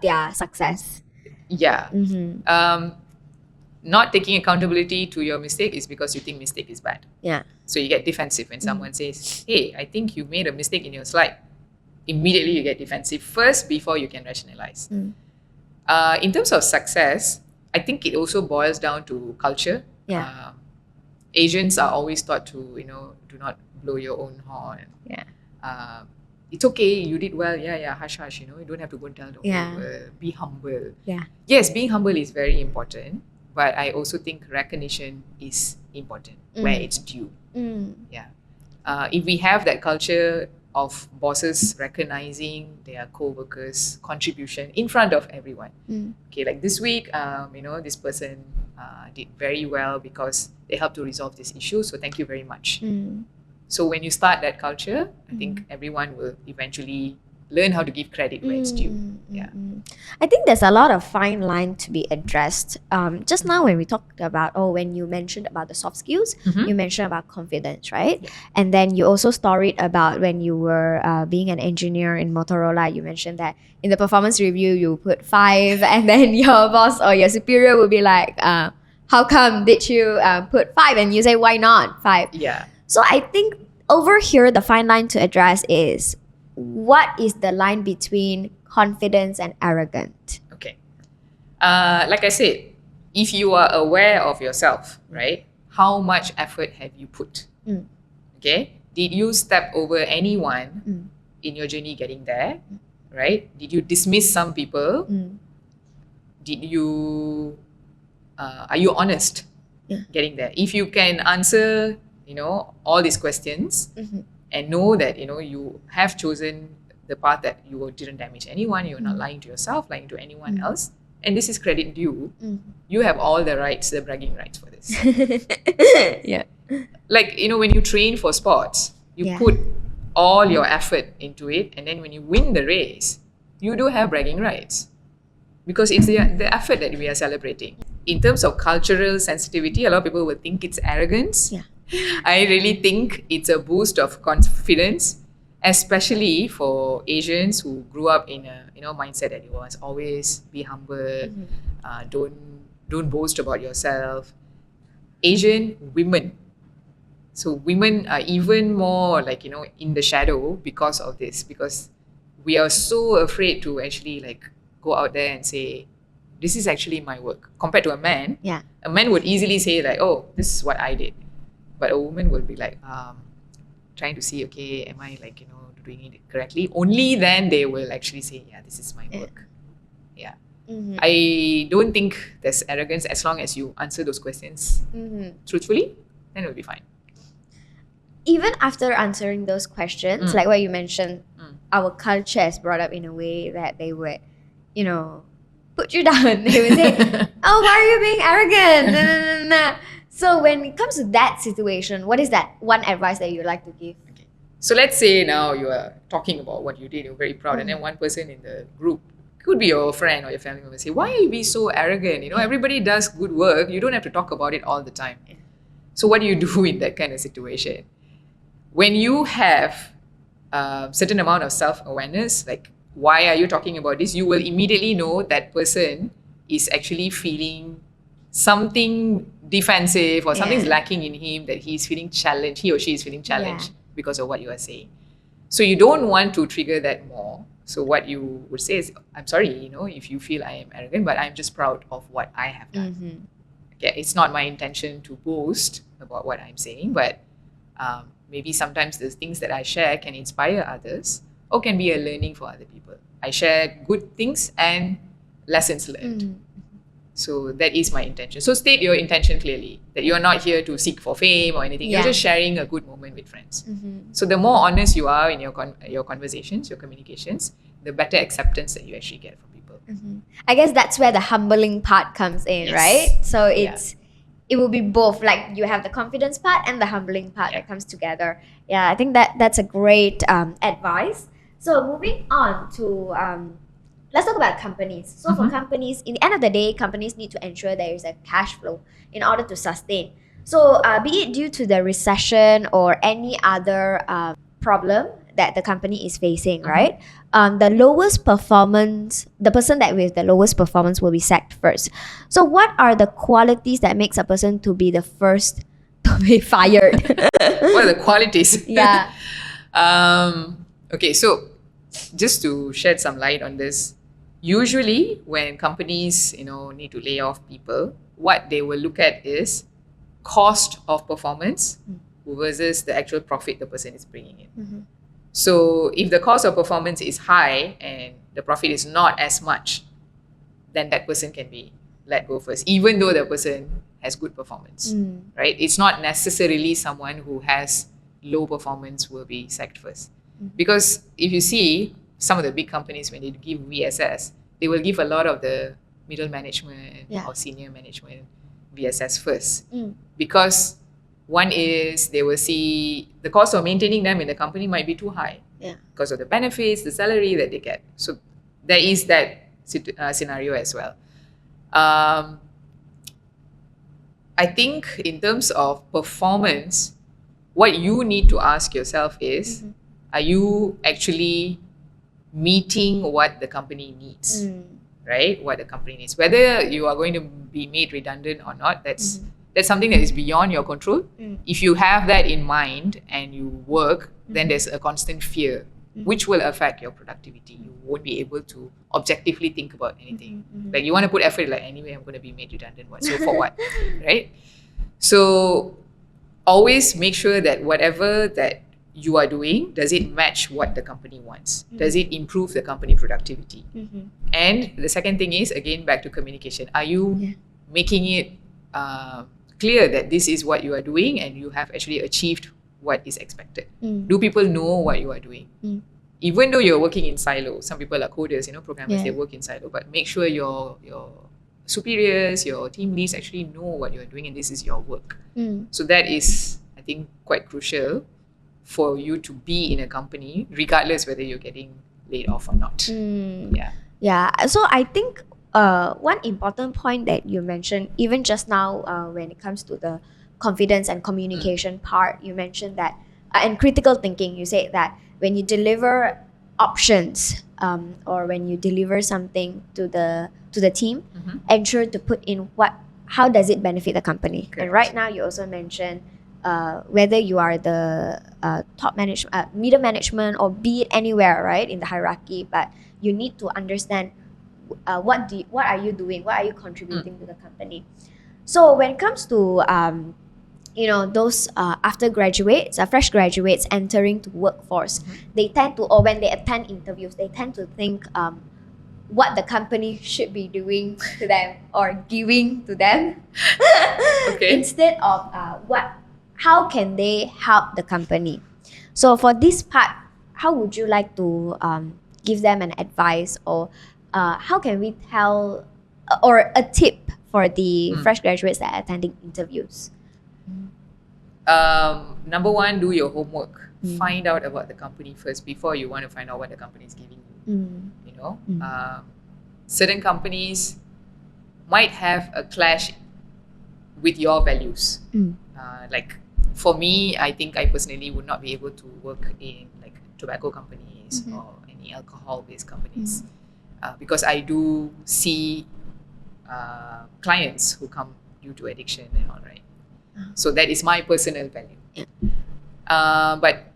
their success. Yeah. Mm-hmm. Not taking accountability to your mistake is because you think mistake is bad. Yeah. So you get defensive when someone says, hey, I think you made a mistake in your slide. Immediately you get defensive first before you can rationalize. In terms of success, I think it also boils down to culture. Yeah. Asians are always taught to, do not blow your own horn. Yeah. It's okay, you did well. Yeah, hush, hush. You don't have to go and tell the whole world. Be humble. Yeah. Yes, being humble is very important, but I also think recognition is important where it's due. Yeah. If we have that culture of bosses recognizing their co-workers' contribution in front of everyone. Okay, like this week, this person did very well because they helped to resolve this issue. So thank you very much. So when you start that culture, I think everyone will eventually learn how to give credit where it's due. Yeah. I think there's a lot of fine line to be addressed. Just now when we talked about, when you mentioned about the soft skills, you mentioned about confidence, right? Yeah. And then you also storied about when you were being an engineer in Motorola, you mentioned that in the performance review, you put 5 and then your boss or your superior will be like, how come did you put 5? And you say, why not 5? Yeah. So I think over here, the fine line to address is, what is the line between confidence and arrogant? Okay. Like I said, if you are aware of yourself, right, how much effort have you put? Okay. Did you step over anyone in your journey getting there? Right? Did you dismiss some people? Did you, are you honest getting there? If you can answer, all these questions, and know that you have chosen the path that you didn't damage anyone, you're not lying to yourself, lying to anyone else, and this is credit due, you have all the rights, the bragging rights for this. Yeah. Like, when you train for sports, you put all your effort into it, and then when you win the race, you do have bragging rights because it's the effort that we are celebrating. In terms of cultural sensitivity, a lot of people will think it's arrogance. Yeah. I really think it's a boost of confidence, especially for Asians who grew up in a mindset that you must always be humble, don't boast about yourself. Asian women, so women are even more like in the shadow because of this, because we are so afraid to actually go out there and say, this is actually my work, compared to a man. Yeah. A man would easily say oh, this is what I did. But a woman will be trying to see, okay, am I doing it correctly? Only then they will actually say, yeah, this is my work. Yeah. I don't think there's arrogance as long as you answer those questions truthfully, then it'll be fine. Even after answering those questions, like what you mentioned, our culture is brought up in a way that they would, put you down. They would say, oh, why are you being arrogant? Nah, nah, nah, nah. So when it comes to that situation, what is that one advice that you'd like to give? Okay. So let's say now you are talking about what you did, you're very proud, and then one person in the group, could be your friend or your family member, say, why are you being so arrogant? Everybody does good work. You don't have to talk about it all the time. So what do you do in that kind of situation? When you have a certain amount of self-awareness, like, why are you talking about this? You will immediately know that person is actually feeling something defensive or something's lacking in him, that he or she is feeling challenged because of what you are saying. So you don't want to trigger that more. So what you would say is, I'm sorry, if you feel I am arrogant, but I'm just proud of what I have done. Okay, it's not my intention to boast about what I'm saying, but maybe sometimes the things that I share can inspire others or can be a learning for other people. I share good things and lessons learned. So that is my intention. So state your intention clearly, that you're not here to seek for fame or anything. You're just sharing a good moment with friends. So the more honest you are in your conversations, your communications, the better acceptance that you actually get from people. I guess that's where the humbling part comes in, right? So it will be both, like you have the confidence part and the humbling part that comes together. Yeah, I think that's a great advice. So moving on to let's talk about companies. So for companies, in the end of the day, companies need to ensure there is a cash flow in order to sustain. So be it due to the recession or any other problem that the company is facing, right? The person that with the lowest performance will be sacked first. So what are the qualities that makes a person to be the first to be fired? What are the qualities? Yeah. Okay, so just to shed some light on this, usually when companies, need to lay off people, what they will look at is cost of performance versus the actual profit the person is bringing in. So if the cost of performance is high and the profit is not as much, then that person can be let go first, even though the person has good performance, right? It's not necessarily someone who has low performance will be sacked first. Because if you see some of the big companies, when they give VSS, they will give a lot of the middle management or senior management VSS first. Because one is they will see the cost of maintaining them in the company might be too high because of the benefits, the salary that they get. So there is that scenario as well. I think in terms of performance, what you need to ask yourself is, are you actually meeting what the company needs, right? What the company needs. Whether you are going to be made redundant or not, that's something that is beyond your control. If you have that in mind and you work, then there's a constant fear, which will affect your productivity. You won't be able to objectively think about anything. Like you want to put effort, like anyway, I'm going to be made redundant. What? So for what, right? So always make sure that whatever that you are doing, does it match what the company wants? Does it improve the company productivity? And the second thing is, again, back to communication. Are you making it clear that this is what you are doing and you have actually achieved what is expected? Do people know what you are doing? Even though you're working in silo, some people are coders, programmers, they work in silo, but make sure your superiors, your team leads actually know what you're doing and this is your work. So that is, I think, quite crucial for you to be in a company, regardless whether you're getting laid off or not. Yeah. So I think one important point that you mentioned, even just now, when it comes to the confidence and communication part, you mentioned that, and critical thinking, you said that when you deliver options or when you deliver something to the team, ensure to put in how does it benefit the company. Correct. And right now you also mentioned whether you are the top management, middle management, or be it anywhere, right, in the hierarchy, but you need to understand what are you doing, what are you contributing to the company. So when it comes to those after graduates, fresh graduates entering to workforce, they tend to, or when they attend interviews, they tend to think what the company should be doing to them or giving to them instead of how can they help the company. So for this part, how would you like to give them an advice, or how can we tell, or a tip for the fresh graduates that are attending interviews? Number one, do your homework. Find out about the company first before you want to find out what the company is giving you. Certain companies might have a clash with your values. Like for me, I think I personally would not be able to work in like tobacco companies or any alcohol-based companies because I do see clients who come due to addiction and all, right? So that is my personal value. But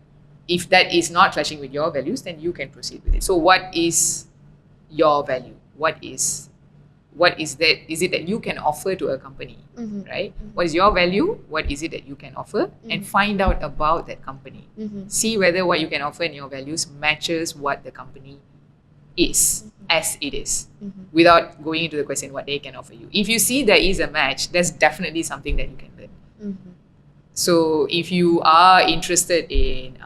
if that is not clashing with your values, then you can proceed with it. So what is your value? What is that? Is it that you can offer to a company, right? What is your value? What is it that you can offer? And find out about that company. See whether what you can offer and your values matches what the company is as it is, without going into the question what they can offer you. If you see there is a match, that's definitely something that you can learn. So if you are interested in,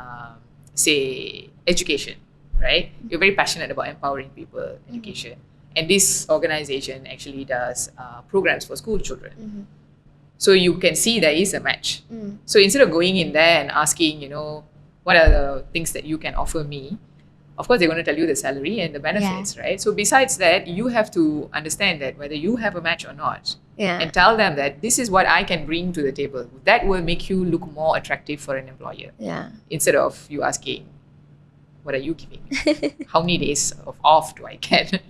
say, education, right? You're very passionate about empowering people, education. And this organization actually does programs for school children. So you can see there is a match. So instead of going in there and asking, what are the things that you can offer me? Of course, they're going to tell you the salary and the benefits, right? So besides that, you have to understand that whether you have a match or not. And tell them that this is what I can bring to the table. That will make you look more attractive for an employer. Instead of you asking, what are you giving me? How many days of off do I get?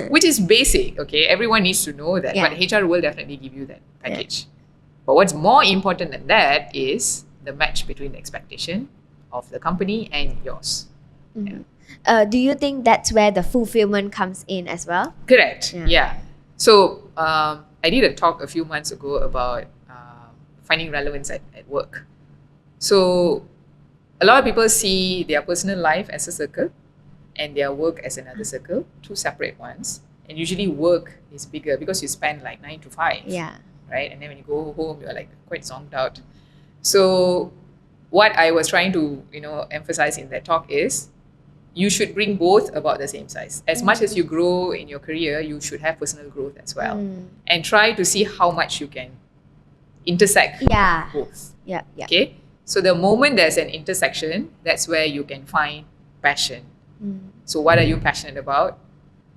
Which is basic, okay? Everyone needs to know that. Yeah. But HR will definitely give you that package. But what's more important than that is the match between the expectation of the company and yours. Do you think that's where the fulfillment comes in as well? Correct. Yeah. Yeah. So I did a talk a few months ago about finding relevance at work. So a lot of people see their personal life as a circle and their work as another circle, two separate ones. And usually work is bigger because you spend like 9 to 5. Yeah. Right? And then when you go home, you're like quite zonked out. So what I was trying to, emphasize in that talk is you should bring both about the same size. As much as you grow in your career, you should have personal growth as well. And try to see how much you can intersect both. Yeah. Okay? So the moment there's an intersection, that's where you can find passion. So what are you passionate about?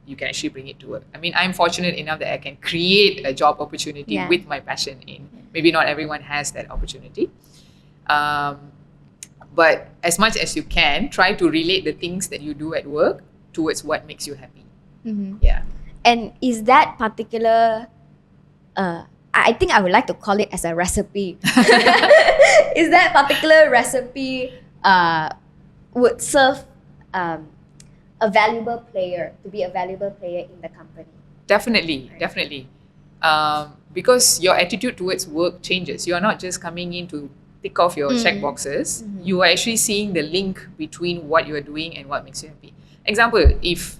You can actually bring it to work. I mean, I'm fortunate enough that I can create a job opportunity with my passion in. Maybe not everyone has that opportunity. But as much as you can, try to relate the things that you do at work towards what makes you happy. Yeah. And is that particular, I think I would like to call it as a recipe. Is that particular recipe would serve a valuable player, to be a valuable player in the company? Definitely. Because your attitude towards work changes. You are not just coming in to tick off your check boxes. You are actually seeing the link between what you are doing and what makes you happy. Example, if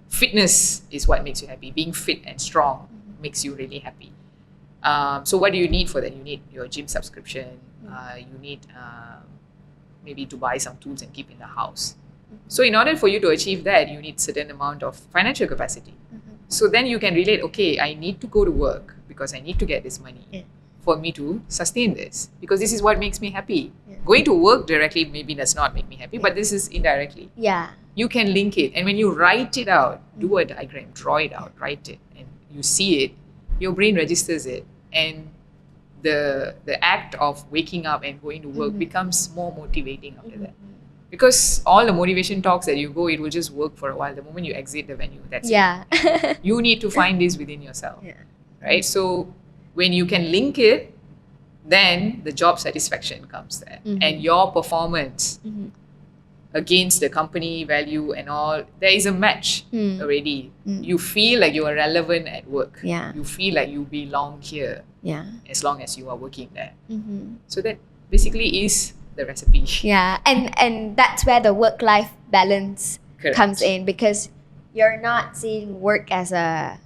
fitness is what makes you happy, being fit and strong makes you really happy. So what do you need for that? You need your gym subscription. You need maybe to buy some tools and keep in the house. So in order for you to achieve that, you need certain amount of financial capacity. So then you can relate, okay, I need to go to work because I need to get this money for me to sustain this, because this is what makes me happy. Going to work directly maybe does not make me happy, but this is indirectly. Yeah. You can link it, and when you write it out, do a diagram, draw it out, write it, and you see it, your brain registers it, and the act of waking up and going to work becomes more motivating after that. Because all the motivation talks that you go, it will just work for a while. The moment you exit the venue, that's it. You need to find this within yourself, right? So when you can link it, then the job satisfaction comes there, and your performance against the company value and all, there is a match already. You feel like you are relevant at work. You feel like you belong here. As long as you are working there. So that basically is the recipe. And that's where the work-life balance Correct. comes in, because you're not seeing work as a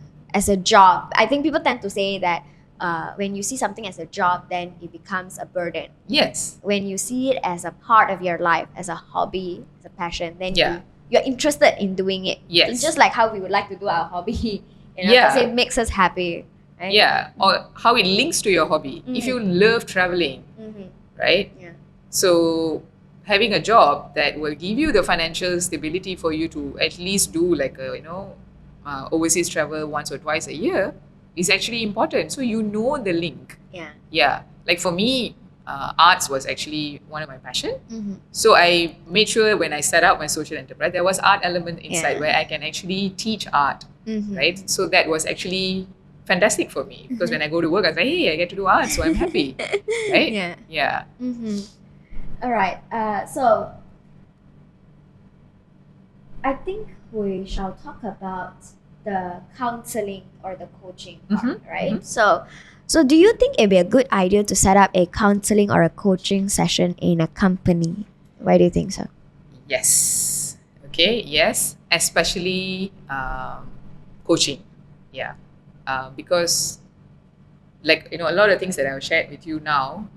job. I think people tend to say that when you see something as a job, then it becomes a burden. Yes. When you see it as a part of your life, as a hobby, as a passion, then you're interested in doing it. Yes. It's just like how we would like to do our hobby. Because it makes us happy. Right? Yeah, or how it links to your hobby. If you love traveling, right? So having a job that will give you the financial stability for you to at least do like a, overseas travel once or twice a year is actually important. So you know the link. Yeah. Like for me, arts was actually one of my passion. So I made sure when I set up my social enterprise, there was art element inside where I can actually teach art, right? So that was actually fantastic for me, because when I go to work, I was like, hey, I get to do art, so I'm happy, right? Yeah. All right. So I think we shall talk about the counseling or the coaching part, right? So do you think it'd be a good idea to set up a counseling or a coaching session in a company? Why do you think so? Yes. Okay. Yes. Especially coaching. Yeah. Because like, a lot of things that I've shared with you now,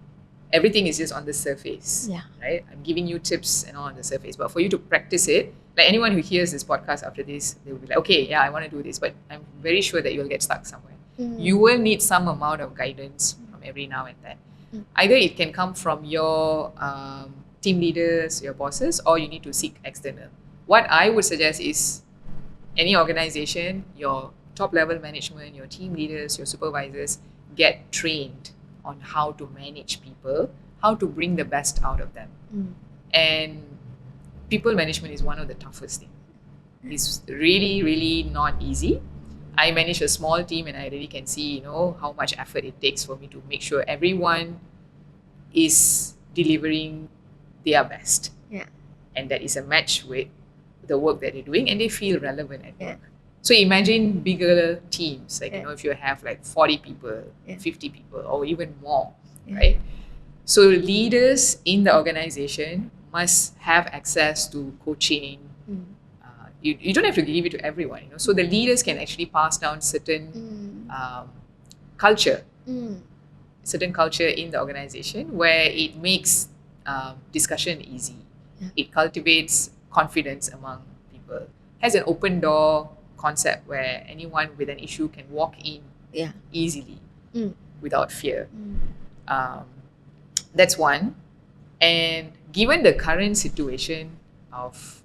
everything is just on the surface, right? I'm giving you tips and all on the surface, but for you to practice it, like anyone who hears this podcast after this, they will be like, okay, yeah, I want to do this, but I'm very sure that you'll get stuck somewhere. You will need some amount of guidance from every now and then. Either it can come from your team leaders, your bosses, or you need to seek external. What I would suggest is any organization, your top level management, your team leaders, your supervisors, get trained on how to manage people, how to bring the best out of them. And people management is one of the toughest things. It's really, really not easy. I manage a small team and I really can see, how much effort it takes for me to make sure everyone is delivering their best. Yeah. And that is a match with the work that they're doing and they feel relevant at work. So imagine bigger teams, like, if you have like 40 people, 50 people, or even more, right? So leaders in the organization must have access to coaching. You don't have to give it to everyone, So the leaders can actually pass down certain culture, certain culture in the organization where it makes discussion easy. It cultivates confidence among people. Has an open door concept where anyone with an issue can walk in easily without fear. That's one. And given the current situation of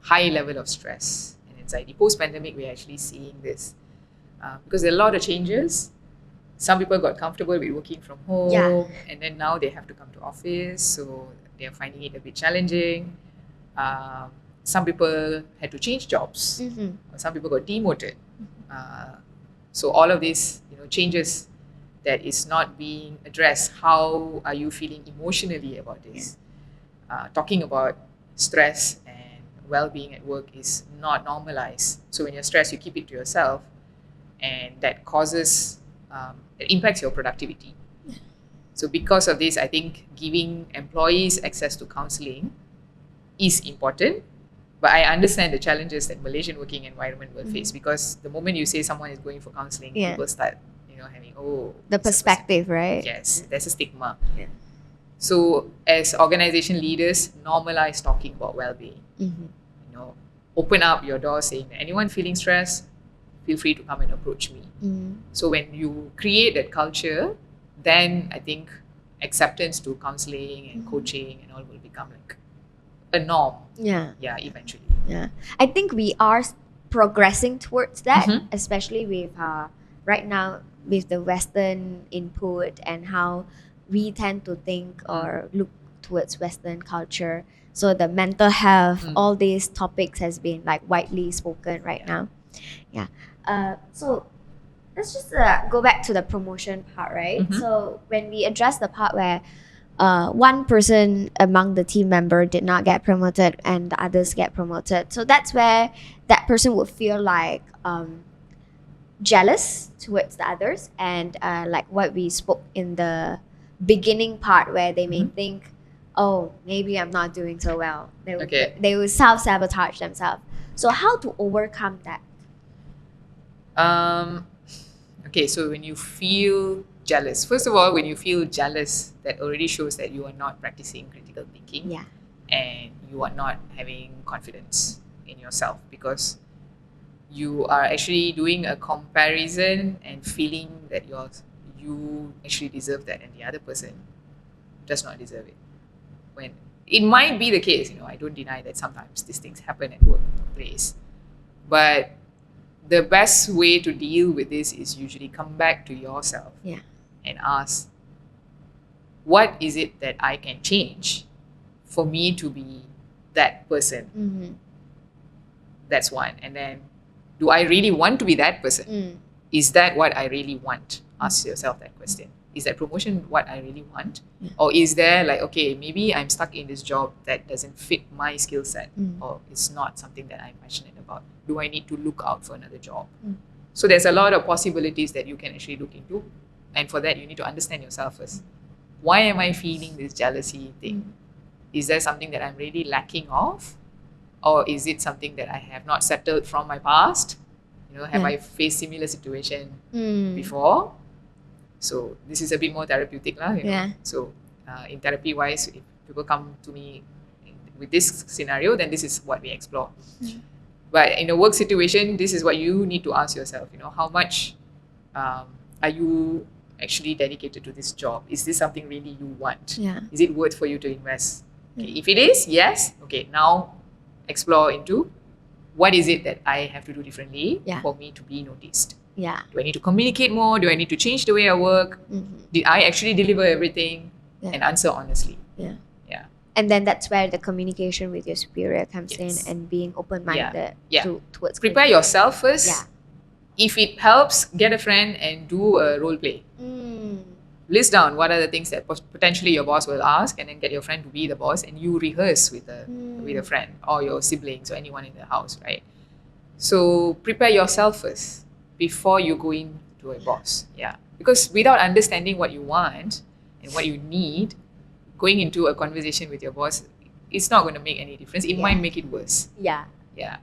high level of stress and anxiety, post-pandemic, we're actually seeing this because there are a lot of changes. Some people got comfortable with working from home and then now they have to come to office, so they're finding it a bit challenging. Some people had to change jobs. Or some people got demoted. So all of these, changes that is not being addressed. How are you feeling emotionally about this? Talking about stress and well-being at work is not normalized. So when you're stressed, you keep it to yourself, and that causes, it impacts your productivity. So because of this, I think giving employees access to counselling is important. But I understand the challenges that Malaysian working environment will face, because the moment you say someone is going for counselling, people start, having, the perspective, right? Yes, there's a stigma. So as organization leaders, normalize talking about well-being. Open up your door saying that anyone feeling stressed, feel free to come and approach me. So when you create that culture, then I think acceptance to counseling and coaching and all will become like a norm. Eventually. I think we are progressing towards that, especially with right now with the Western input and how we tend to think or look towards Western culture. So the mental health, all these topics has been like widely spoken right now. So let's just go back to the promotion part, right? So when we address the part where one person among the team member did not get promoted and the others get promoted, so that's where that person would feel like jealous towards the others, and like what we spoke in the beginning part where they may think, oh, maybe I'm not doing so well. They will self-sabotage themselves. So how to overcome that? So when you feel jealous, first of all, when you feel jealous, that already shows that you are not practicing critical thinking and you are not having confidence in yourself, because you are actually doing a comparison and feeling that you actually deserve that and the other person does not deserve it. When it might be the case, I don't deny that sometimes these things happen at workplace, but the best way to deal with this is usually come back to yourself and ask, what is it that I can change for me to be that person? That's one. And then, do I really want to be that person? Is that what I really want? Ask yourself that question. Is that promotion what I really want? Or is there like, okay, maybe I'm stuck in this job that doesn't fit my skill set, or it's not something that I'm passionate about. Do I need to look out for another job? So there's a lot of possibilities that you can actually look into. And for that, you need to understand yourself first. Why am I feeling this jealousy thing? Is there something that I'm really lacking of? Or is it something that I have not settled from my past? Have I faced similar situation before? So this is a bit more therapeutic lah. So in therapy wise, if people come to me with this scenario, then this is what we explore. But in a work situation, this is what you need to ask yourself. How much are you actually dedicated to this job? Is this something really you want? Is it worth for you to invest? Okay, if it is, yes. Okay, now explore into what is it that I have to do differently for me to be noticed. Do I need to communicate more? Do I need to change the way I work? Did I actually deliver everything? And answer honestly. And then that's where the communication with your superior comes Yes. in, and being open-minded Yeah. towards Prepare yourself first. Yeah. If it helps, get a friend and do a role play. List down what are the things that potentially your boss will ask, and then get your friend to be the boss, and you rehearse with a friend or your siblings or anyone in the house, right? So prepare yourself first before you go into a boss. Yeah. Because without understanding what you want and what you need, going into a conversation with your boss, it's not going to make any difference. It might make it worse. Yeah. Yeah.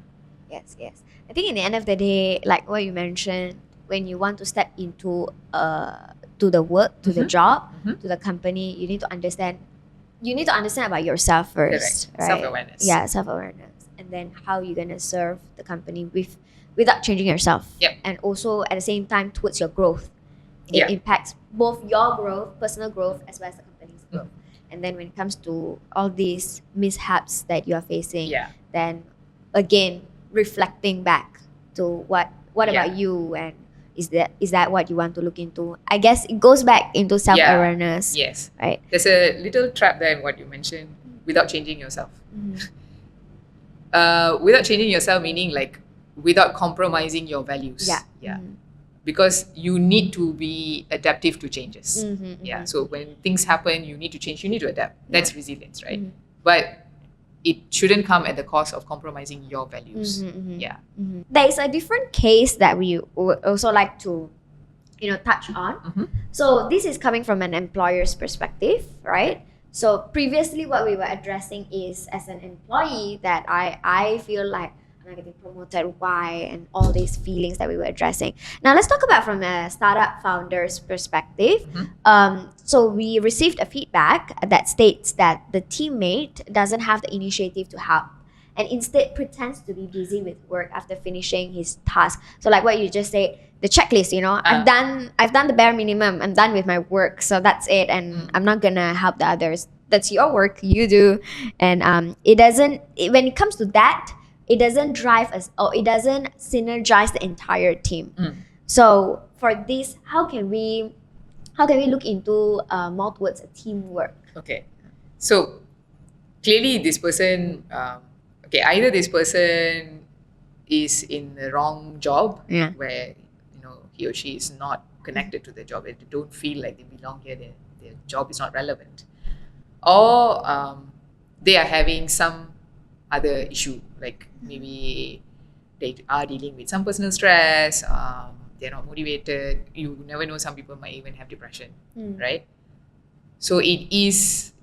Yes. I think in the end of the day, like what you mentioned, when you want to step into to the work, to the job, to the company, you need to understand. You need to understand about yourself first, Correct. right? Self-awareness. Yeah, self-awareness, and then how you're gonna serve the company without changing yourself. Yep. And also at the same time towards your growth. It Yeah. impacts both your growth, personal growth, as well as the company's growth. And then when it comes to all these mishaps that you are facing, then again reflecting back to what about you, and is that what you want to look into? I guess it goes back into self-awareness. Yes. Right. There's a little trap there in what you mentioned, without changing yourself. Without changing yourself meaning like without compromising your values. Yeah. Because you need to be adaptive to changes. Yeah. So when things happen, you need to change, you need to adapt. That's resilience, right? But it shouldn't come at the cost of compromising your values. Yeah. There is a different case that we would also like to, touch on. So this is coming from an employer's perspective, right? So previously, what we were addressing is as an employee that I feel like I'm not getting promoted, why, and all these feelings that we were addressing. Now let's talk about from a startup founder's perspective. So we received a feedback that states that the teammate doesn't have the initiative to help, and instead pretends to be busy with work after finishing his task. So like what you just said, the checklist, I've done the bare minimum. I'm done with my work, so that's it, and I'm not gonna help the others. That's your work, you do. And when it comes to that, it doesn't drive us, or it doesn't synergize the entire team. So for this, how can we look into more towards a teamwork? Okay. So clearly this person, either this person is in the wrong job, where he or she is not connected to the job, they don't feel like they belong here, their job is not relevant, or they are having some other issue, like maybe they are dealing with some personal stress, they're not motivated. You never know, some people might even have depression, right? So this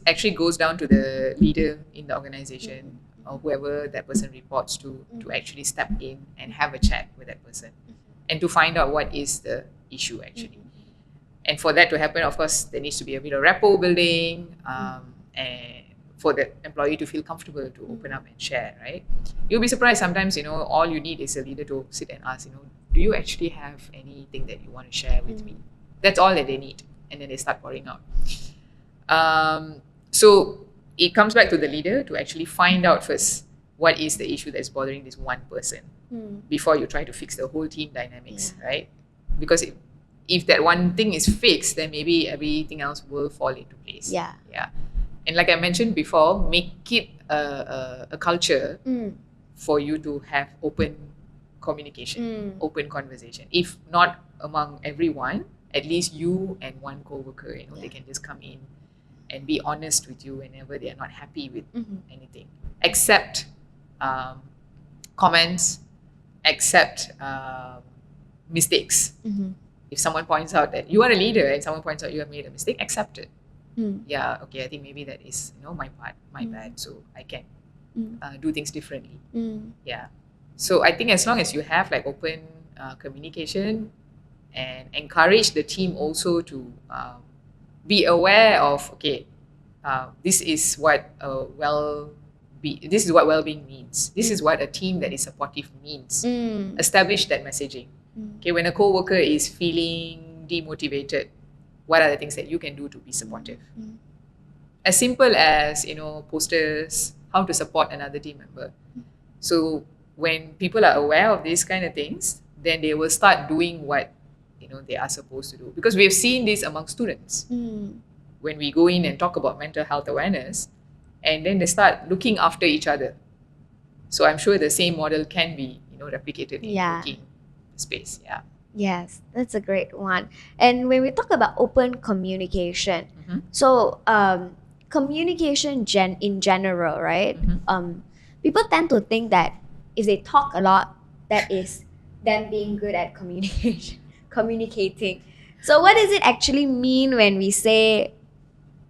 actually goes down to the leader in the organization, or whoever that person reports to actually step in and have a chat with that person, and to find out what is the issue actually. And for that to happen, of course, there needs to be a bit of rapport building, and for the employee to feel comfortable to open up and share, right? You'll be surprised sometimes, all you need is a leader to sit and ask, do you actually have anything that you want to share with me? That's all that they need. And then they start pouring out. So it comes back to the leader to actually find out first what is the issue that's bothering this one person before you try to fix the whole team dynamics, right? Because if that one thing is fixed, then maybe everything else will fall into place. Yeah. And like I mentioned before, make it a culture for you to have open communication, open conversation. If not among everyone, at least you and one co-worker, they can just come in and be honest with you whenever they are not happy with anything. Accept comments, accept mistakes. If someone points out that you are a leader and someone points out you have made a mistake, accept it. I think maybe that is my part, my bad, so I can do things differently. So I think as long as you have like open communication and encourage the team also to be aware of, this is what well-being means. This is what a team that is supportive means. Establish that messaging. When a co-worker is feeling demotivated, what are the things that you can do to be supportive? As simple as, posters, how to support another team member. So when people are aware of these kind of things, then they will start doing what they are supposed to do. Because we have seen this among students. When we go in and talk about mental health awareness, and then they start looking after each other. So I'm sure the same model can be, replicated in Yeah. working space. Yeah. Yes, that's a great one. And when we talk about open communication, Mhm. so communication in general, right? Mhm. People tend to think that if they talk a lot, that is them being good at communicating. So what does it actually mean when we say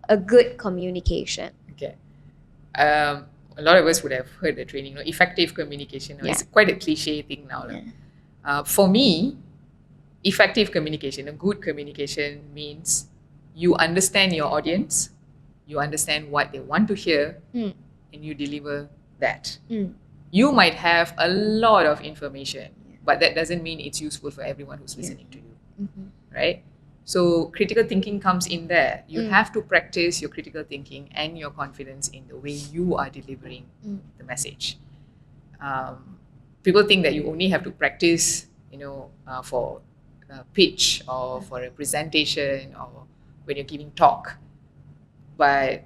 a good communication? Okay. A lot of us would have heard the training, effective communication. It's Yeah. quite a cliche thing now. Yeah. For me, effective communication, a good communication means you understand your audience, you understand what they want to hear, Mm. and you deliver that. Mm. You might have a lot of information, but that doesn't mean it's useful for everyone who's listening to you, Mhm. right? So critical thinking comes in there. You have to practice your critical thinking and your confidence in the way you are delivering the message. People think that you only have to practice, for a pitch or for a presentation or when you're giving talk. But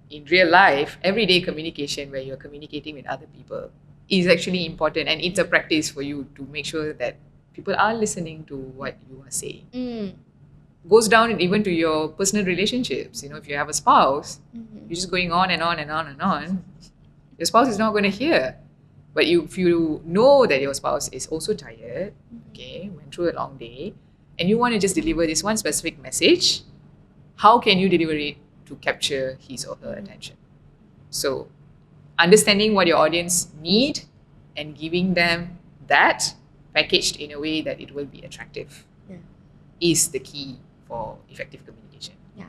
in real life, everyday communication where you're communicating with other people is actually important, and it's a practice for you to make sure that people are listening to what you are saying. Mm. Goes down even to your personal relationships. If you have a spouse, Mhm. you're just going on and on and on and on. Your spouse is not going to hear. But if you know that your spouse is also tired, okay, went through a long day, and you want to just deliver this one specific message, how can you deliver it to capture his or her attention? So, understanding what your audience need and giving them that packaged in a way that it will be attractive is the key for effective communication. I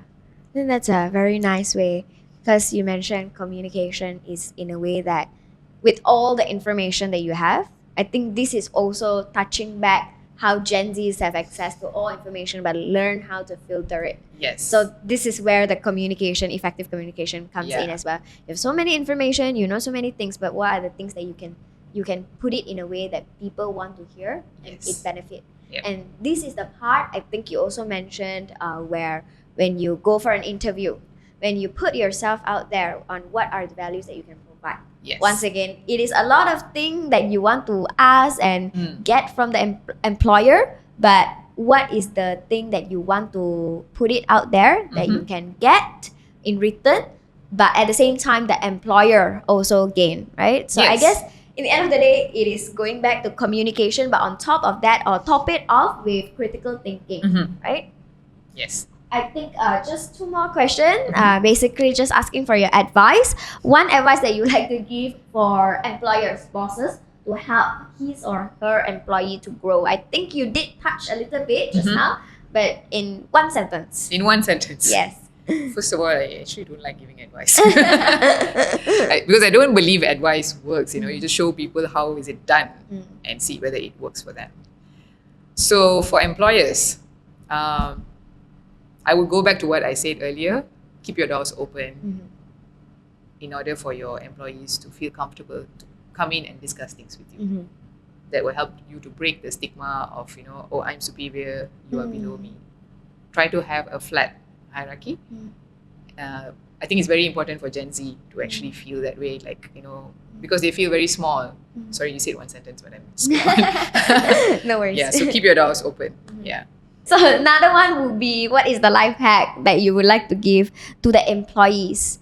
think that's a very nice way, because you mentioned communication is in a way that with all the information that you have, I think this is also touching back how Gen Zs have access to all information but learn how to filter it. Yes. So this is where the effective communication comes in Yeah. as well. You have so many information, you know so many things, but what are the things that you can put it in a way that people want to hear and Yes. it benefit. Yep. And this is the part I think you also mentioned where when you go for an interview, when you put yourself out there on what are the values that you can provide. Yes. Once again, it is a lot of things that you want to ask and get from the employer, but what is the thing that you want to put it out there that you can get in return, but at the same time the employer also gain, right? So I Yes. guess in the end of the day, it is going back to communication, but on top of that, or top it off with critical thinking, right? Yes. I think just two more questions. Basically, just asking for your advice. One advice that you like to give for employers, bosses, to help his or her employee to grow. I think you did touch a little bit just now, but in one sentence. In one sentence. Yes. First of all, I actually don't like giving advice because I don't believe advice works. You just show people how is it done and see whether it works for them. So for employers, I will go back to what I said earlier. Keep your doors open in order for your employees to feel comfortable to come in and discuss things with you. That will help you to break the stigma of, oh, I'm superior, you are below me. Try to have a flat hierarchy. I think it's very important for Gen Z to actually feel that way, because they feel very small. Sorry, you said one sentence, but I'm No worries. Yeah, so keep your doors open. Yeah. So another one would be, what is the life hack that you would like to give to the employees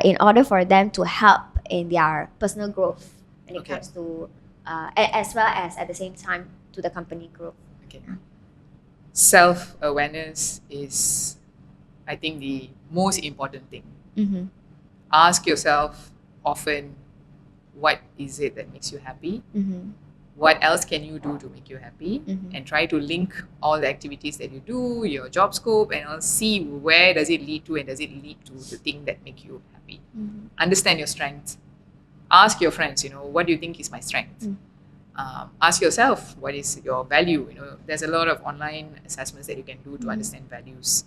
in order for them to help in their personal growth when it comes to, as well as at the same time to the company growth? Okay. Self-awareness is, I think, the most important thing. Ask yourself often, what is it that makes you happy? What else can you do to make you happy? And try to link all the activities that you do, your job scope, and I'll see where does it lead to, and does it lead to the thing that make you happy. Understand your strengths. Ask your friends, what do you think is my strength? Ask yourself, what is your value? There's a lot of online assessments that you can do to understand values.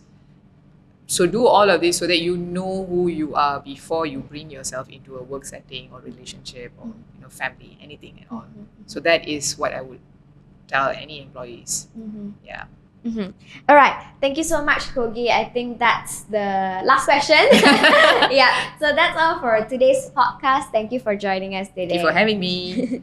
So do all of this so that you know who you are before you bring yourself into a work setting or relationship or family, anything at all. So that is what I would tell any employees. Yeah. All right. Thank you so much, Kogge. I think that's the last question. Yeah. So that's all for today's podcast. Thank you for joining us today. Thank you for having me.